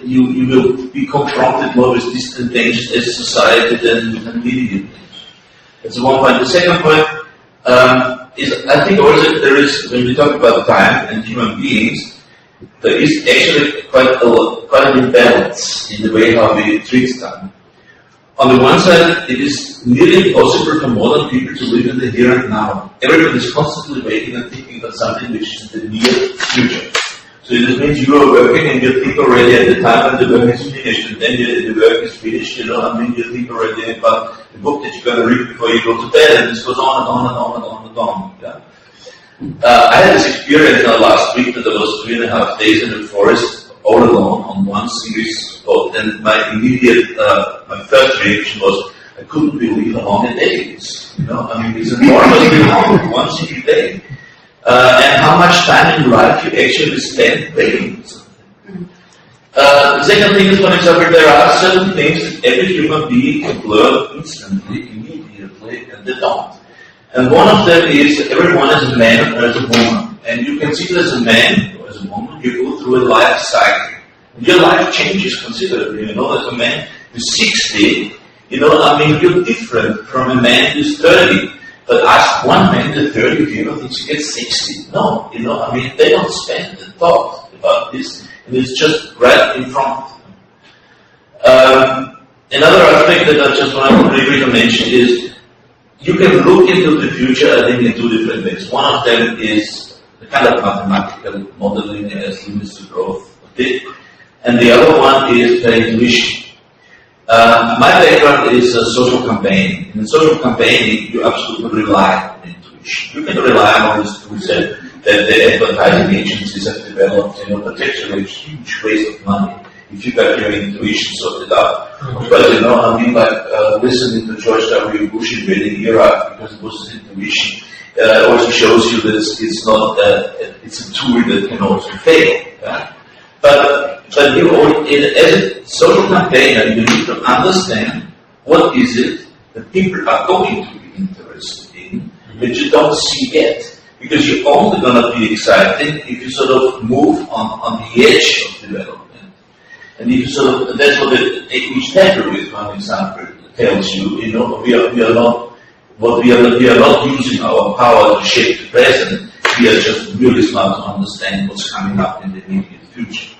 you will be confronted more with distant dangers as a society than with immediate dangers. That's one point. The second point is, I think also there is, when we talk about time and human beings, there is actually quite an imbalance in the way how we treat time. On the one side, it is nearly impossible for modern people to live in the here and now. Everybody is constantly waiting and thinking about something which is in the near future. So it means you are working and you think already at the time when the work is finished, and then the work is finished, you think already about the book that you're going to read before you go to bed, and this goes on and on and on and on and on. Yeah? I had this experience last week that I was 3.5 days in the forest all alone on one single spot, and my immediate, my first reaction was, I couldn't believe how long a day is. It's enormously long, one single day. And how much time in life you actually spend waiting for something. The second thing is, for example, there are certain things that every human being can learn instantly, immediately, and they don't. And one of them is that everyone is a man or as a woman. And you can see that as a man or as a woman, you go through a life cycle. And your life changes considerably. As a man who's 60, you're different from a man who's 30. But ask one man to 30 if he ever thinks he gets 60. No, they don't spend the thought about this, and it's just right in front of them. Another aspect that I just want to briefly mention is, you can look into the future, I think, in two different ways. One of them is the kind of mathematical modeling as limits to growth. And the other one is intuition. My background is social campaigning. In social campaigning, you absolutely rely on intuition. You can rely on all these tools that the advertising agencies have developed, but actually a huge waste of money if you got your intuition sorted out. But listening to George W. Bush invading Iraq because it was his intuition also shows you that it's not it's a tool that can also fail. Yeah? But as a social campaigner, you need to understand what is it that people are going to be interested in that you don't see yet. Because you're only going to be excited if you sort of move on the edge of development. And if you that's what each chapter with one example tells you. We are not using our power to shape the present. We are just really smart to understand what's coming up in the immediate future.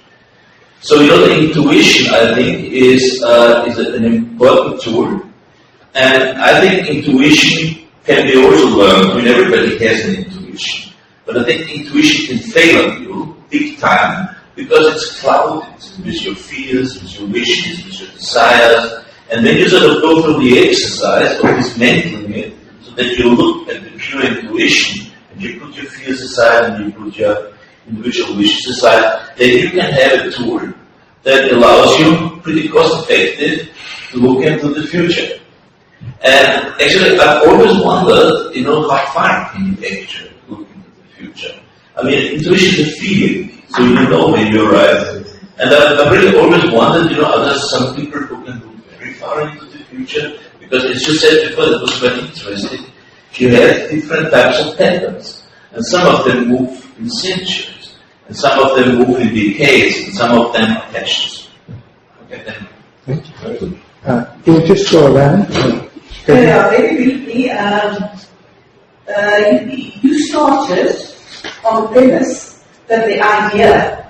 So the intuition, I think, is an important tool, and I think intuition can be also learned. Everybody has an intuition, but I think intuition can fail on you big time because it's clouded with your fears, with your wishes, with your desires, and then you sort of go through the exercise of dismantling it so that you look at the pure intuition and you put your fears aside and you put your individual wishes aside. Then you can have a tool that allows you, pretty cost-effective, to look into the future. And actually, I've always wondered, how far can you actually look into the future? I mean, intuition is a feeling, so you know when you're right. And I've really always wondered, are there some people who can look very far into the future? Because as you said before, it was quite interesting. You have different types of patterns, and some of them move in centuries, and some of them move in decades, and some of them are patches. Okay, then. Thank you. We'll just go around. Very briefly, you started on the premise that the idea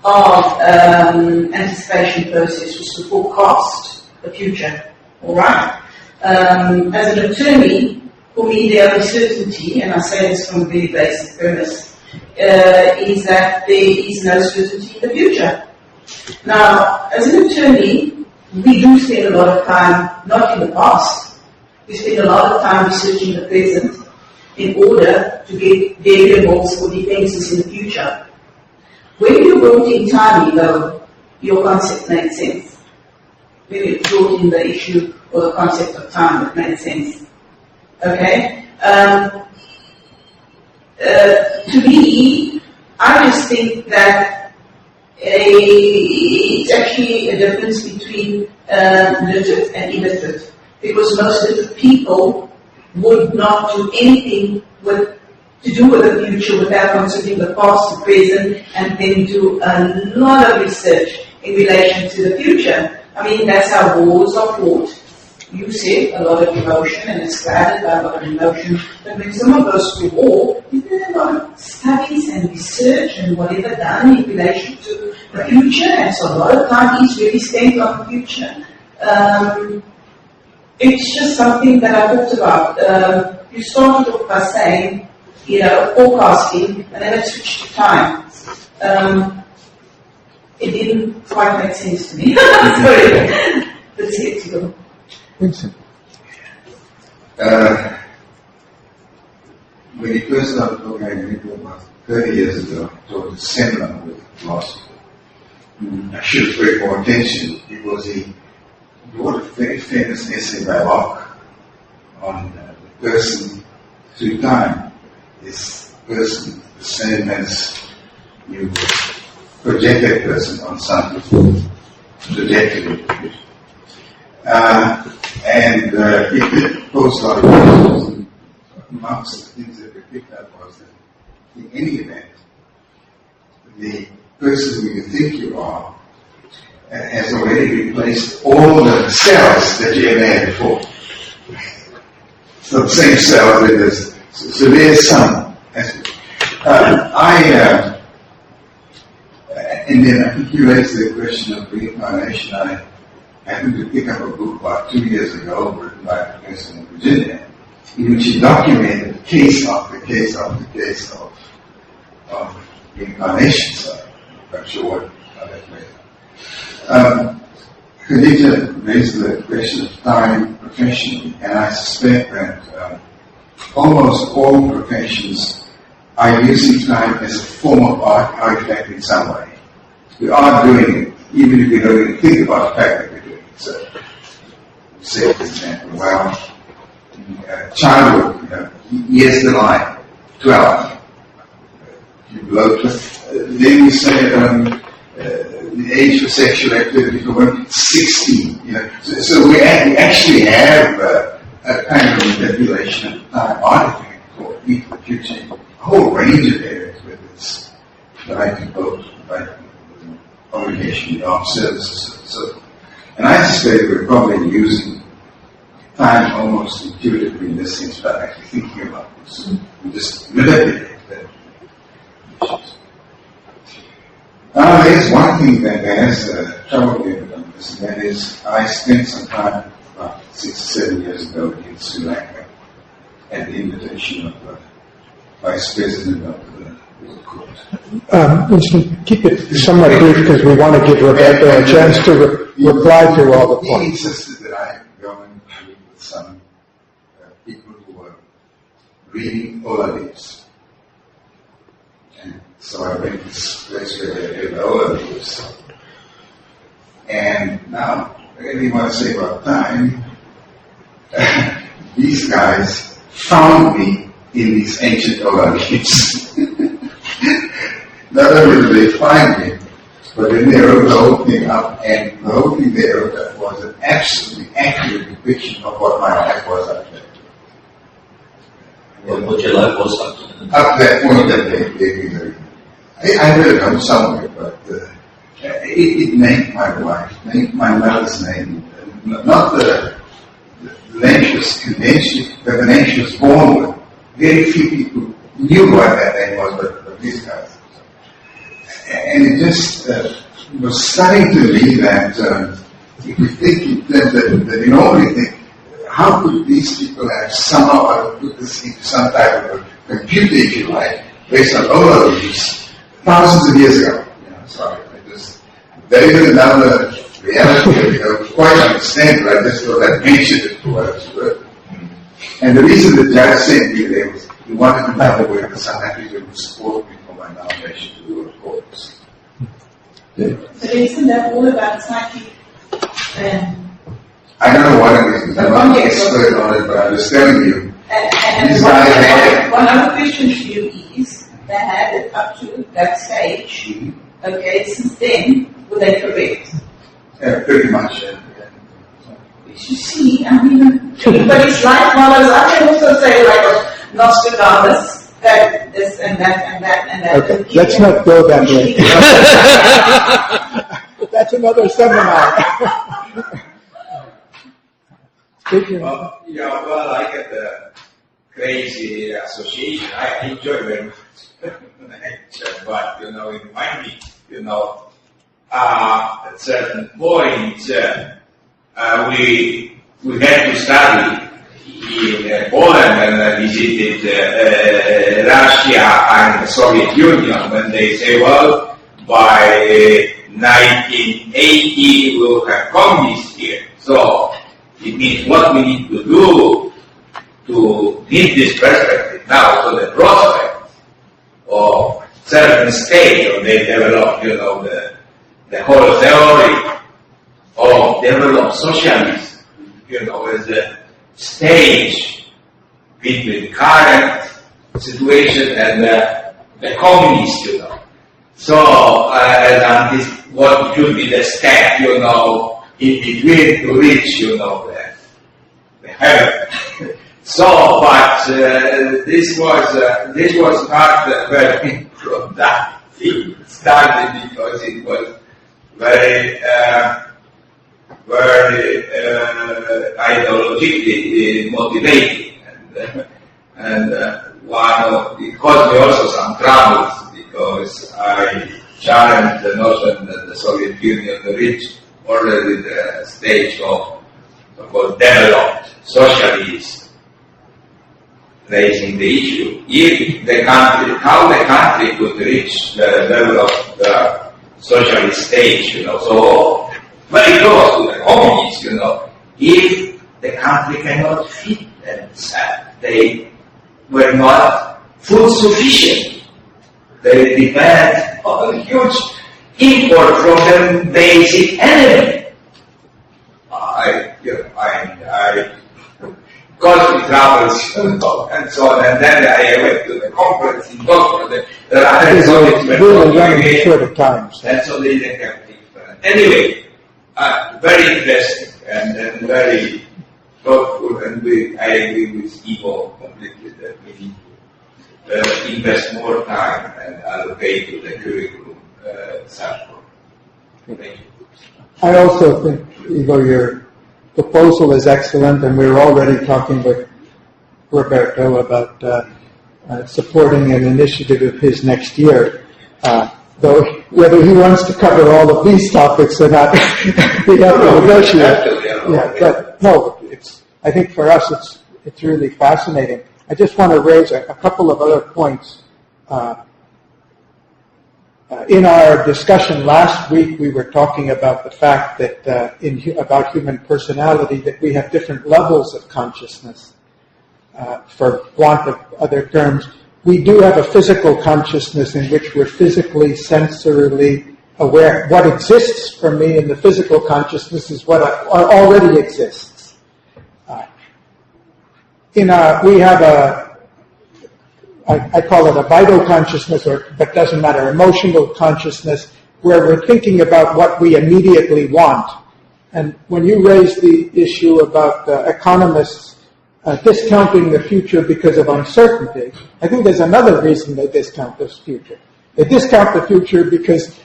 of anticipation process was to forecast the future. All right. As an attorney, for me, the only certainty, and I say this from a very basic premise, is that there is no certainty in the future. Now, as an attorney, we do spend a lot of time, not in the past, we spend a lot of time researching the present in order to get variables or defenses in the future. When you brought in time, your concept made sense. When you brought in the issue or the concept of time, it made sense. Okay? To me, I just think that it's actually a difference between literate and illiterate, because most literate people would not do anything to do with the future without considering the past, the present, and then do a lot of research in relation to the future. I mean, that's how wars are fought. You said a lot of emotion, and it's guided by a lot of emotion. But when someone goes to war, is there a lot of studies and research and whatever done in relation to the future? And so a lot of time is really spent on the future. It's just something that I thought about. You started off by saying, forecasting, and then it switched to time. It didn't quite make sense to me. Sorry. Let's get to go. Vincent. When he first started talking, I think about 30 years ago, I taught a seminar with philosophy. I should have paid more attention because he wrote a very famous essay by Locke on the person through time. This person, the same as you project that person on some trajectory. And he did pose a lot of questions. Amongst the things that we picked up was that in any event, the person who you think you are has already replaced all the cells that you ever had before. So the same cells in this. So there's some. And then I think you raised the question of reincarnation. I happened to pick up a book about 2 years ago, written by a professor in Virginia, in which he documented case after case after case of reincarnation. So I'm sure we'll have that later. Khadija raised the question of time professionally, and I suspect that almost all professions are using time as a form of artifact in some way. We are doing it, even if we don't even think about the fact that we're doing it. So, say, for example, well, childhood, here's the line, 12. You blow 12. Then you say the age for sexual activity for women, 16. So we actually have a kind of manipulation of time artifact for people future, a whole range of areas, whether it's the right to vote, the right to obligation of armed services, so. And I suspect we're probably using time almost intuitively in this sense without actually thinking about this. We just manipulate that issues. Now, there's one thing that has troubled me on this, and that is I spent some time about 6 or 7 years ago in Sri Lanka at the invitation of the Vice President of the World Court. Winston, keep it somewhat brief because we want to give Roberto a chance to reply to all the points. He insisted that I go and meet with some people who were reading Oladies. And so I went to this place where they read Oladies. And now, I really want to say about time, these guys found me in these ancient Oladies. Not only did they find me, but then they wrote the whole thing up, and the whole thing they wrote up was an absolutely accurate depiction of what my life was up there. What your life was up to? Up that point that they gave me the... I read it on somewhere, but it named my wife, named my mother's name, not the name she was convention, but the name she was born with. Very few people knew what that name was, but these guys. And it just was stunning to me that if we think in terms that we normally think, how could these people have somehow put this into some type of a computer, if you like, based on all of these thousands of years ago? There is another reality that I quite understand, but I just thought I'd mention it for what it's worth. And the reason the judge sent me there was he wanted to know whether South Africa would support me for my nomination to the World Courts. So isn't that all about psychic? I don't know what it is. I'm not an expert on it, but I'm just telling you. And one other question to you is, they had it up to that stage. Okay, since then, were they correct? Pretty much. You see, I mean, everybody's life models. I can also say, like Nostradamus, that this and that and that and that. Okay, let's not go that way. That's another seminar. Well, I get the crazy association. I enjoy very much nature, but it might be, at certain point, we had to study in Poland and I visited Russia and the Soviet Union when they say, well, by 1980 we'll have communists here. So it means what we need to do to give this perspective now to the prospect of certain state, or they develop, the whole theory of developed socialism, as a stage between current situation and the communist, So, what should be the step, in between to reach, the heaven. So, but this was not very productive study because it was very ideologically motivated, and it caused me also some troubles because I challenged the notion that the Soviet Union reached already the stage of so-called developed socialism, raising the issue. If the country, how the country could reach the level of socialist state, so very close to the communists, if the country cannot feed themselves, they were not food sufficient. They depend on a huge import from the basic enemy. I got me troubles and so on, and then I went to the conference in Dubrovnik. Really running short of time. And so they didn't have different. Anyway, very interesting and very thoughtful, and I agree with Ivo completely that we need to invest more time and allocate to the curriculum such work. Thank you. I also think, Ivo, your proposal is excellent, and we're already talking with Roberto about supporting an initiative of his next year. Though whether he wants to cover all of these topics or not, we have to negotiate. Yeah, but no, I think for us it's really fascinating. I just want to raise a couple of other points. In our discussion last week, we were talking about the fact that about human personality, that we have different levels of consciousness. For want of other terms, we do have a physical consciousness in which we're physically, sensorily aware. What exists for me in the physical consciousness is what already exists. We have I call it a vital consciousness, but doesn't matter, emotional consciousness, where we're thinking about what we immediately want. And when you raise the issue about economists discounting the future because of uncertainty, I think there's another reason they discount this future. They discount the future because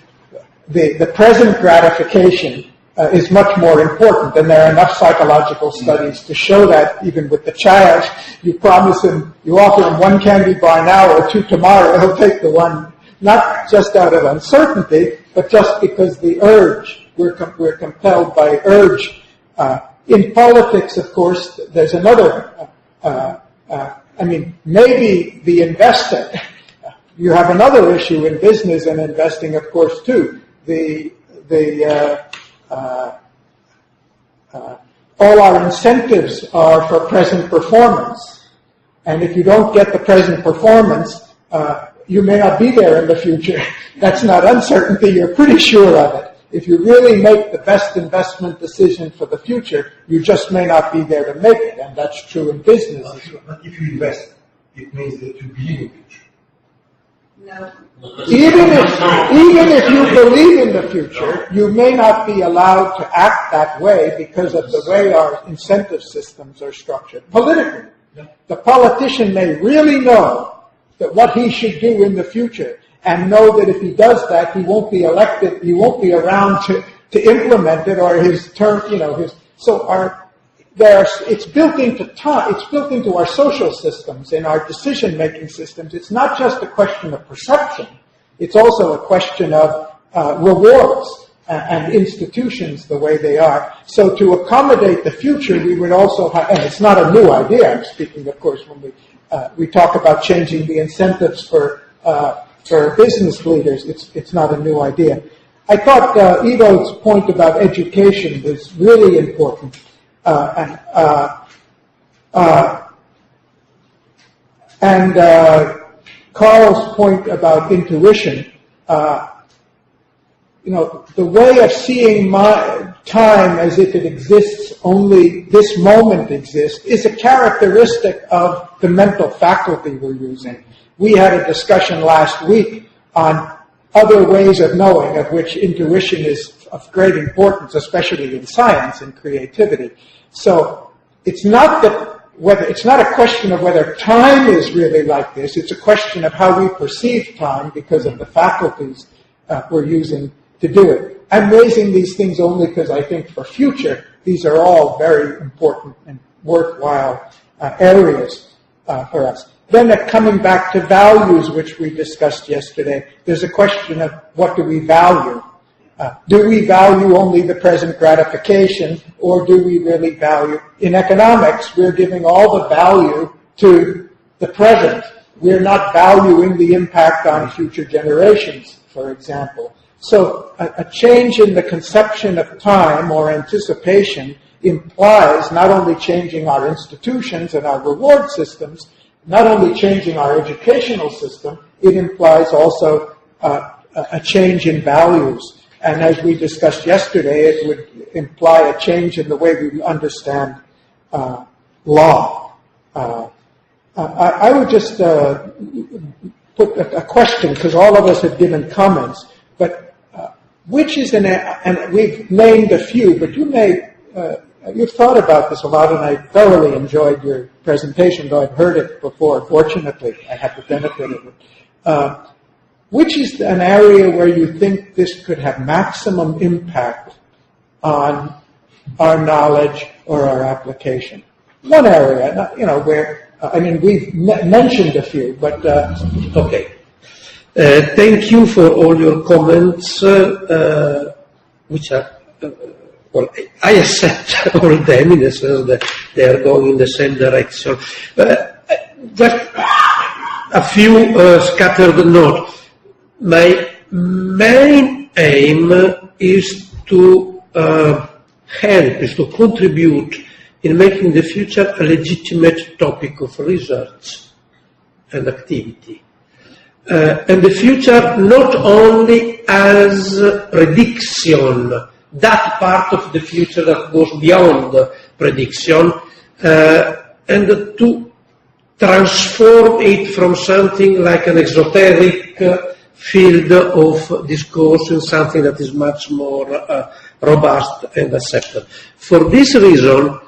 the present gratification is much more important, and there are enough psychological studies to show that even with the child, you promise him, you offer him one candy bar now or two tomorrow, he'll take the one, not just out of uncertainty, but just because the urge, we're compelled by urge. In politics, of course, there's another, maybe the investor, you have another issue in business and investing, of course, too. All our incentives are for present performance. And if you don't get the present performance, you may not be there in the future. That's not uncertainty, you're pretty sure of it. If you really make the best investment decision for the future, you just may not be there to make it, and that's true in business. But if you invest, it means that you believe in the future. No. Even if you believe in the future, you may not be allowed to act that way because of the way our incentive systems are structured politically. The politician may really know that what he should do in the future, and know that if he does that, he won't be elected, he won't be around to implement it, or his term, it's built into time, it's built into our social systems, in our decision-making systems. It's not just a question of perception, it's also a question of rewards and institutions the way they are. So to accommodate the future, we would also have, and it's not a new idea, I'm speaking, of course, when we talk about changing the incentives for business leaders, it's not a new idea. I thought Ivo's point about education was really important. And Carl's point about intuition, the way of seeing time as if it exists, only this moment exists, is a characteristic of the mental faculty we're using. We had a discussion last week on other ways of knowing, of which intuition is of great importance, especially in science and creativity. So it's not a question of whether time is really like this. It's a question of how we perceive time because of the faculties we're using to do it. I'm raising these things only because I think for future, these are all very important and worthwhile areas for us. Then coming back to values, which we discussed yesterday, there's a question of what do we value? Do we value only the present gratification, or do we really value? In economics, we're giving all the value to the present. We're not valuing the impact on future generations, for example. So a change in the conception of time or anticipation implies not only changing our institutions and our reward systems, not only changing our educational system, it implies also a change in values. And as we discussed yesterday, it would imply a change in the way we understand law. I would just put a question, because all of us have given comments, but which is and we've named a few, but you've thought about this a lot, and I thoroughly enjoyed your presentation, though I've heard it before. Fortunately, I have the benefit of it. Which is an area where you think this could have maximum impact on our knowledge or our application? One area, where, we've mentioned a few, but... Okay. Thank you for all your comments, which are... well, I accept all of them in the sense that they are going in the same direction. Just a few scattered notes. My main aim is to to contribute in making the future a legitimate topic of research and activity. And the future not only as prediction, that part of the future that goes beyond prediction, and to transform it from something like an exoteric field of discourse in something that is much more robust and accepted. For this reason,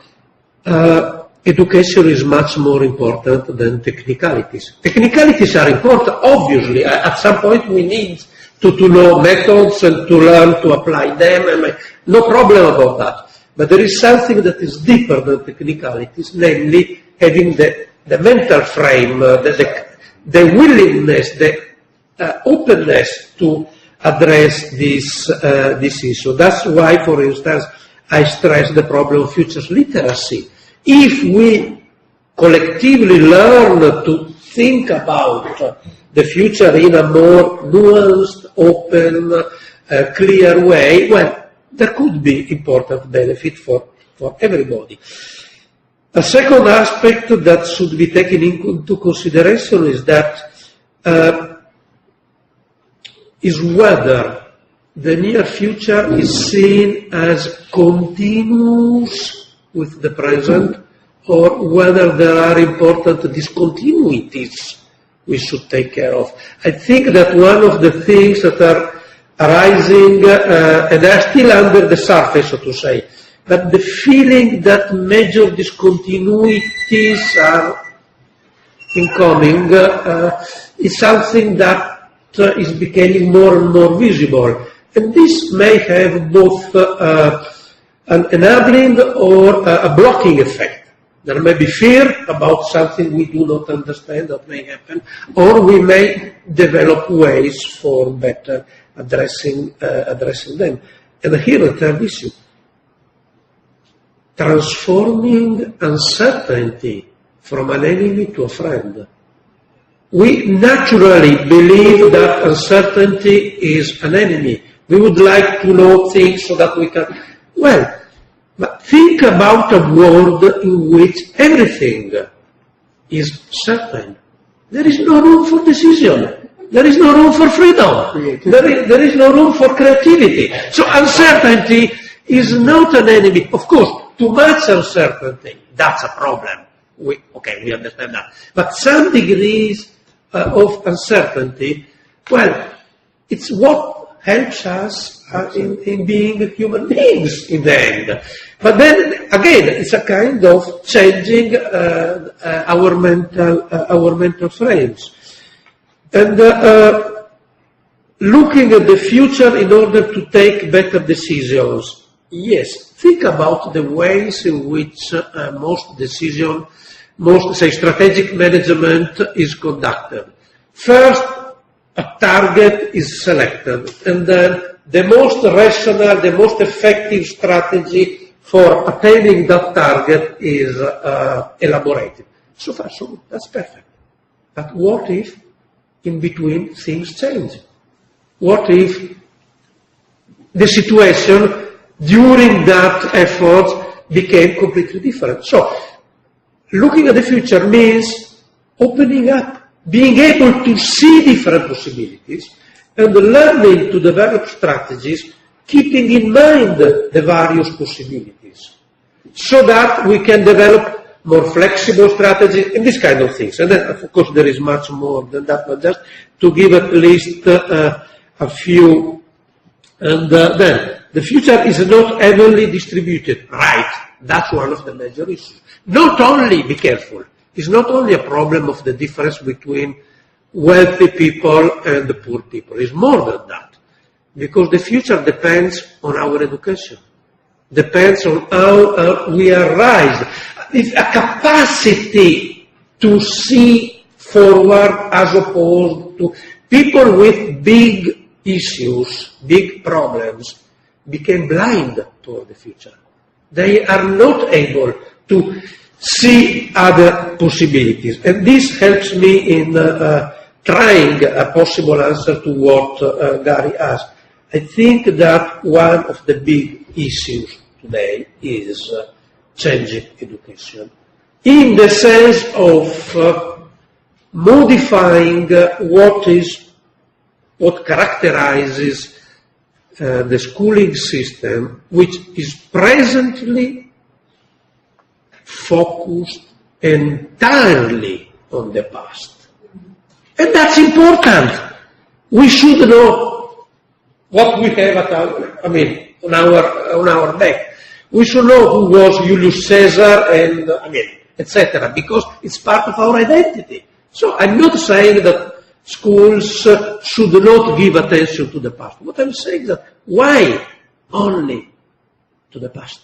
education is much more important than technicalities. Technicalities are important, obviously. At some point we need to know methods and to learn to apply them, and no problem about that. But there is something that is deeper than technicalities, namely having the mental frame, the willingness, the openness to address this issue. That's why, for instance, I stress the problem of futures literacy. If we collectively learn to think about the future in a more nuanced, open, clear way, well, there could be important benefit for everybody. A second aspect that should be taken into consideration is that is whether the near future is seen as continuous with the present, or whether there are important discontinuities we should take care of. I think that one of the things that are arising, and are still under the surface, so to say, but the feeling that major discontinuities are incoming is something that is becoming more and more visible. And this may have both an enabling or a blocking effect. There may be fear about something we do not understand that may happen, or we may develop ways for better addressing them. And here the third issue, transforming uncertainty from an enemy to a friend. We naturally believe that uncertainty is an enemy. We would like to know things so that we can... Well, but think about a world in which everything is certain. There is no room for decision. There is no room for freedom. There is no room for creativity. So uncertainty is not an enemy. Of course, too much uncertainty, that's a problem. We understand that. But some degrees of uncertainty, well, it's what helps us in being human beings in the end. But then, again, it's a kind of changing our mental frames. And looking at the future in order to take better decisions. Yes, think about the ways in which most strategic management is conducted. First, a target is selected, and then the most rational, the most effective strategy for attaining that target is elaborated. So far, so good. That's perfect. But what if in between things change? What if the situation during that effort became completely different. So, looking at the future means opening up, being able to see different possibilities, and learning to develop strategies, keeping in mind the various possibilities, so that we can develop more flexible strategies and these kind of things. And then, of course, there is much more than that, but just to give at least a few. And then, the future is not evenly distributed. Right, that's one of the major issues. Not only, be careful, it's not only a problem of the difference between wealthy people and the poor people. It's more than that. Because the future depends on our education. Depends on how we are raised. It's a capacity to see forward as opposed to people with big issues, big problems, became blind toward the future. They are not able to see other possibilities. And this helps me in trying a possible answer to what Gary asked. I think that one of the big issues today is changing education, in the sense of modifying what characterizes the schooling system, which is presently focused entirely on the past. And that's important. We should know what we have at on our back. We should know who was Julius Caesar and, etc., because it's part of our identity. So I'm not saying that schools should not give attention to the past. What I'm saying is that why only to the past?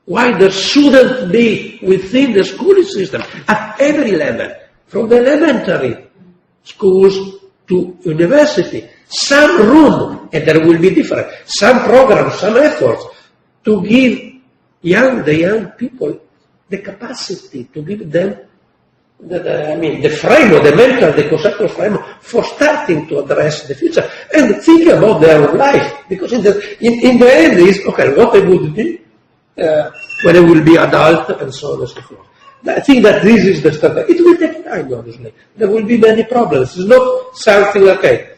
Why there shouldn't be within the schooling system, at every level, from the elementary schools to university, some room, and there will be different, some programs, some efforts, to give the young people the capacity, to give them the framework, the mental, the conceptual framework for starting to address the future and think about their own life. Because in the end is, okay, what I would be when I will be adult and so on and so forth. I think that this is the standard. It will take time, obviously. There will be many problems. It's not something like, okay,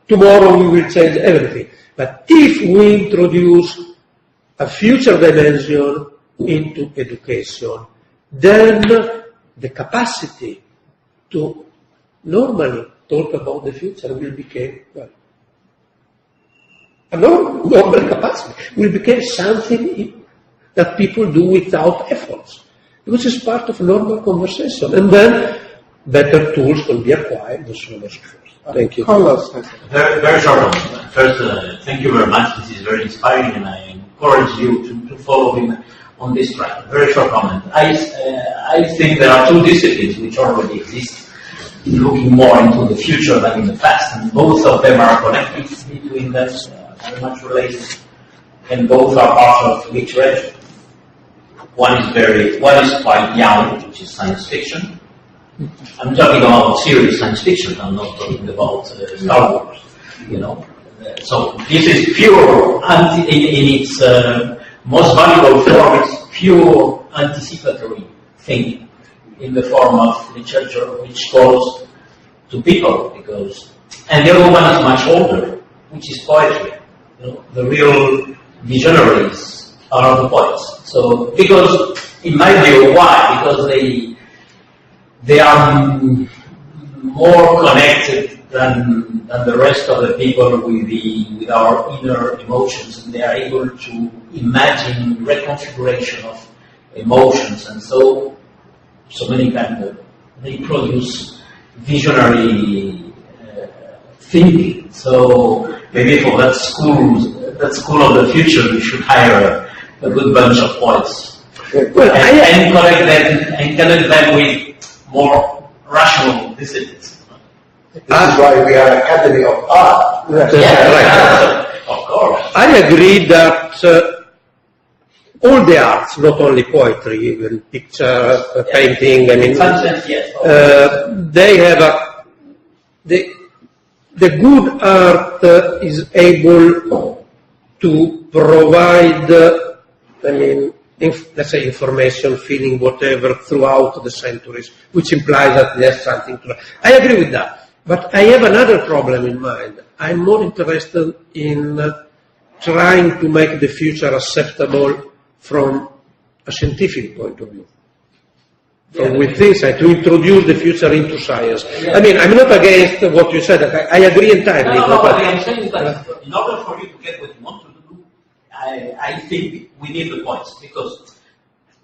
tomorrow we will change everything. But if we introduce a future dimension into education, then the capacity to normally talk about the future will become, a normal capacity will become something that people do without efforts, which is part of normal conversation. And then better tools can be acquired and so on and so forth. Thank you. Carlos. Very, very short one. First, thank you very much. This is very inspiring, and I encourage you to follow him on this track. Very short comment. I think there are two disciplines which already exist, looking more into the future than in the past, and both of them are connected between them, very much related, and both are part of literature. One is quite young, which is science fiction. I'm talking about serious science fiction. I'm not talking about Star Wars. So this is pure in its most valuable form. It's pure anticipatory thing in the form of literature, which goes to people and the other one is much older, which is poetry. The real visionaries are the poets. So because in my view, why? Because they are more connected than the rest of the people with our inner emotions, and they are able to imagine reconfiguration of emotions, and so many times they produce visionary thinking. So maybe for that school of the future, we should hire a good bunch of poets and connect them with more rational disciplines. This is why we are Academy of Art. Right. Of course. I agree that all the arts, not only poetry, even picture, painting, they have the good art is able to provide, let's say information, feeling, whatever, throughout the centuries, which implies that there's something to. I agree with that. But I have another problem in mind. I'm more interested in trying to make the future acceptable from a scientific point of view. From within science, to introduce the future into science. Yeah. I'm not against what you said. I agree entirely. No, but I'm saying that in order for you to get what you want to do, I think we need the points. Because,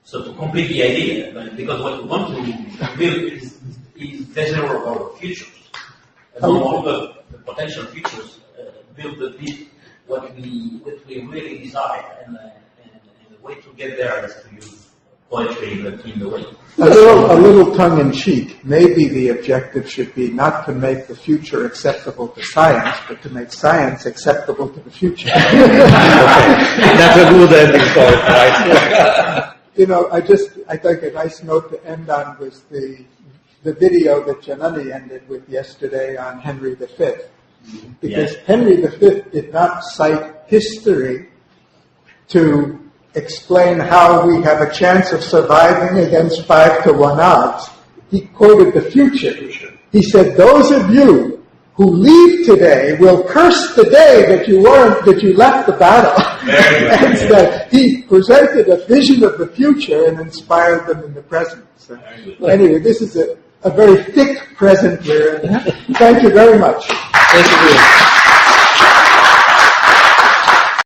so to complete the idea, because what we want to build is measurable futures. And all the potential futures build what we really desire. And the way to get there is to use poetry in the way. A little tongue-in-cheek. Maybe the objective should be not to make the future acceptable to science, but to make science acceptable to the future. That's a good ending point, right? I think a nice note to end on was the video that Janani ended with yesterday on Henry V. Because Henry V did not cite history to explain how we have a chance of surviving against 5-to-1 odds. He quoted the future. He said, those of you who leave today will curse the day that you left the battle. And that he presented a vision of the future and inspired them in the present. So, anyway, this is a very thick present here. Thank you very much. Thank you.